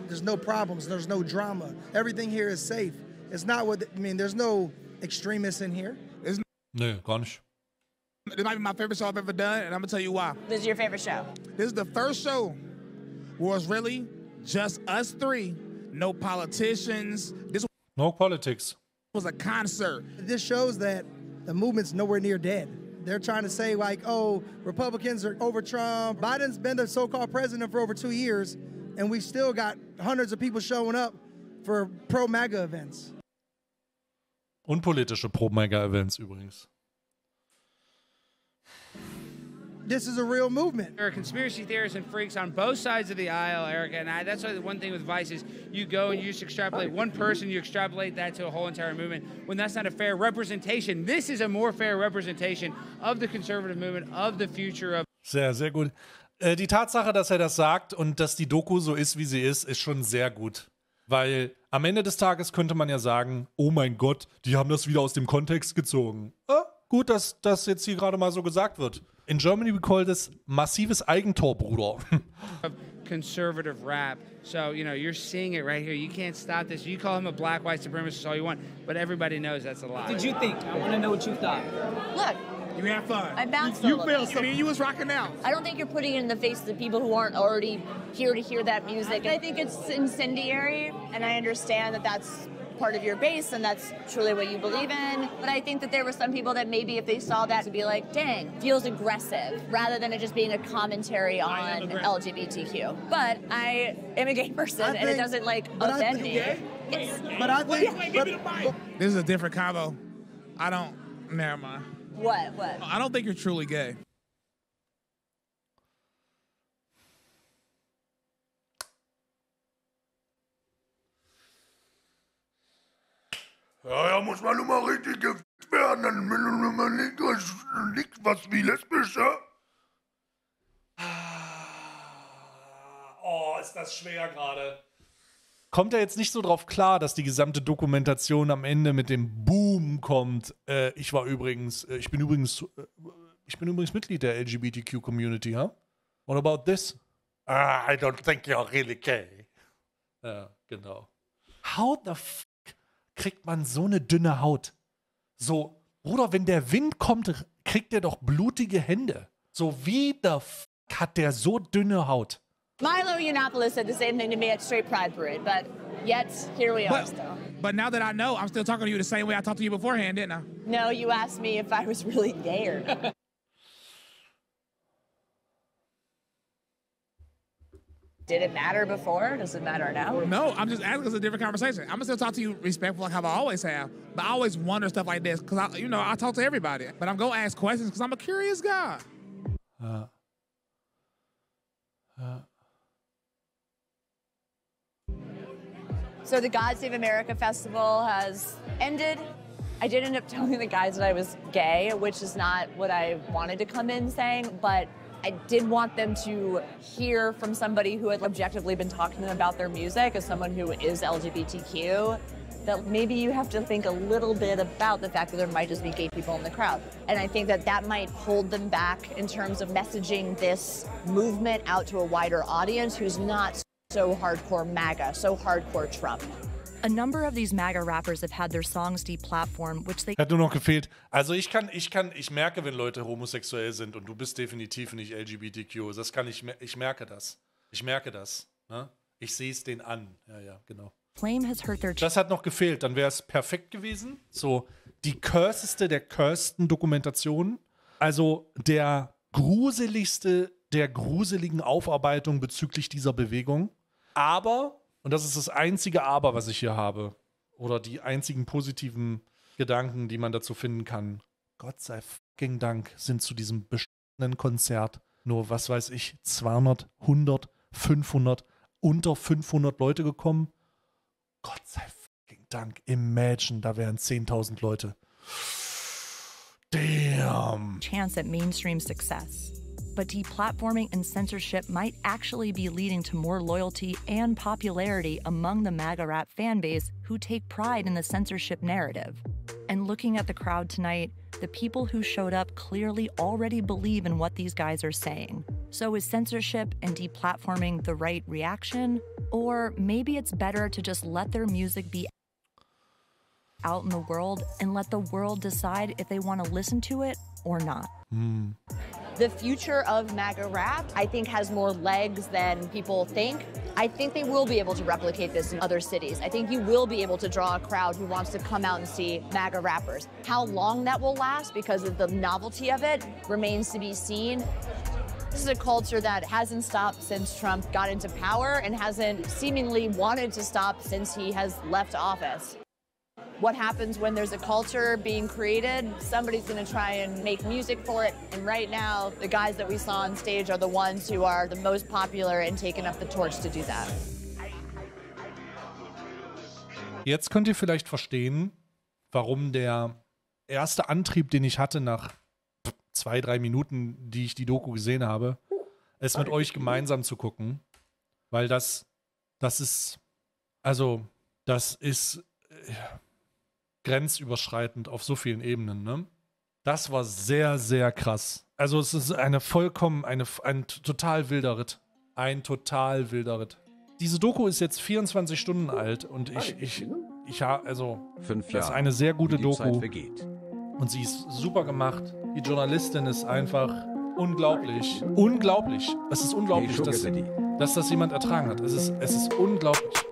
There's no problems. There's no drama. Everything here is safe. It's not what, there's no extremists in here. Nö, gar nicht. This might be my favorite show I've ever done, and I'm going to tell you why. This is your favorite show? This is the first show where it's really just us three. No politicians. No politics. Was a concert. This shows that the movement's nowhere near dead. They're trying to say like, oh, Republicans are over Trump. Biden's been the so-called president for over 2 years, and we still got hundreds of people showing up for pro-MAGA events. Unpolitische Pro-MAGA-Events übrigens. This is a real movement. There are conspiracy theorists and freaks on both sides of the aisle, Erica, and that's why the one thing with Vice is you go and you just extrapolate one person, you extrapolate that to a whole entire movement, when that's not a fair representation. This is a more fair representation of the conservative movement, of the future of... Sehr, sehr gut. Die Tatsache, dass er das sagt und dass die Doku so ist, wie sie ist schon sehr gut. Weil am Ende des Tages könnte man ja sagen, oh mein Gott, die haben das wieder aus dem Kontext gezogen. Gut, dass das jetzt hier gerade mal so gesagt wird. In Germany we call this massives Eigentor, Bruder. Conservative rap. So, you're seeing it right here. You can't stop this. You call him a black, white supremacist all you want, but everybody knows that's a lie. What did you think? I want to know what you thought. Look. You had fun. I bounced You feel something. You was rocking out. I don't think you're putting it in the face of the people who aren't already here to hear that music. I think it's incendiary, and I understand that that's part of your base and that's truly what you believe in. But I think that there were some people that maybe if they saw that would be like, dang, feels aggressive, rather than it just being a commentary on LGBTQ. But I am a gay person and it doesn't offend me. Yes. But I think this is a different combo. Never mind. What? I don't think you're truly gay. Ja, muss man nur mal richtig gefickt werden, dann will man nicht was wie lesbisch, ja? Oh, ist das schwer gerade. Kommt er jetzt nicht so drauf klar, dass die gesamte Dokumentation am Ende mit dem Boom kommt? Ich bin übrigens Mitglied der LGBTQ-Community, huh? What about this? I don't think you're really gay. Ja, genau. How the fuck kriegt man so eine dünne Haut? So, Bruder, wenn der Wind kommt, kriegt der doch blutige Hände. So, wie the fuck hat der so dünne Haut? Milo Yiannopoulos said the same thing to me at Straight Pride Parade, but yet here we are still. But now that I know, I'm still talking to you the same way I talked to you beforehand, didn't I? No, you asked me if I was really gay or not. Did it matter before? Does it matter now? No, I'm just asking. It's a different conversation. I'm gonna still talk to you respectful like how I always have, but I always wonder stuff like this because I talk to everybody, but I'm gonna ask questions because I'm a curious guy. So the God Save America Festival has ended. I did end up telling the guys that I was gay, which is not what I wanted to come in saying, but I did want them to hear from somebody who had objectively been talking to them about their music as someone who is LGBTQ, that maybe you have to think a little bit about the fact that there might just be gay people in the crowd. And I think that that might hold them back in terms of messaging this movement out to a wider audience who's not so hardcore MAGA, so hardcore Trump. A number of these MAGA rappers have had their songs deplatformed, which they... Hat nur noch gefehlt. Also ich merke, wenn Leute homosexuell sind und du bist definitiv nicht LGBTQ. Ich merke das. Ne? Ich sehe es denen an. Ja, genau. Das hat noch gefehlt. Dann wäre es perfekt gewesen. So, die curseste der cursten Dokumentationen. Also der gruseligste der gruseligen Aufarbeitung bezüglich dieser Bewegung. Aber, und das ist das einzige Aber, was ich hier habe, oder die einzigen positiven Gedanken, die man dazu finden kann, Gott sei fucking Dank sind zu diesem beschissenen Konzert nur, was weiß ich, 200, 100, 500, unter 500 Leute gekommen. Gott sei fucking Dank. Imagine, da wären 10.000 Leute. Damn. Chance at mainstream success. But deplatforming and censorship might actually be leading to more loyalty and popularity among the MAGA rap fan base who take pride in the censorship narrative. And looking at the crowd tonight, the people who showed up clearly already believe in what these guys are saying. So is censorship and deplatforming the right reaction? Or maybe it's better to just let their music be out in the world and let the world decide if they want to listen to it or not. The future of MAGA rap, I think, has more legs than people think. I think they will be able to replicate this in other cities. I think you will be able to draw a crowd who wants to come out and see MAGA rappers. How long that will last, because of the novelty of it, remains to be seen. This is a culture that hasn't stopped since Trump got into power and hasn't seemingly wanted to stop since he has left office. What happens when there's a culture being created? Somebody's going to try and make music for it. And right now, the guys that we saw on stage are the ones who are the most popular and taking up the torch to do that. Jetzt könnt ihr vielleicht verstehen, warum der erste Antrieb, den ich hatte nach 2-3 Minuten, die ich die Doku gesehen habe, es mit euch gemeinsam zu gucken. Weil das ist grenzüberschreitend auf so vielen Ebenen, ne? Das war sehr, sehr krass. Also es ist ein total wilder Ritt. Ein total wilder Ritt. Diese Doku ist jetzt 24 Stunden alt und das ist eine sehr gute Doku. Und sie ist super gemacht. Die Journalistin ist einfach unglaublich. Unglaublich. Es ist unglaublich, dass das jemand ertragen hat. Es ist unglaublich.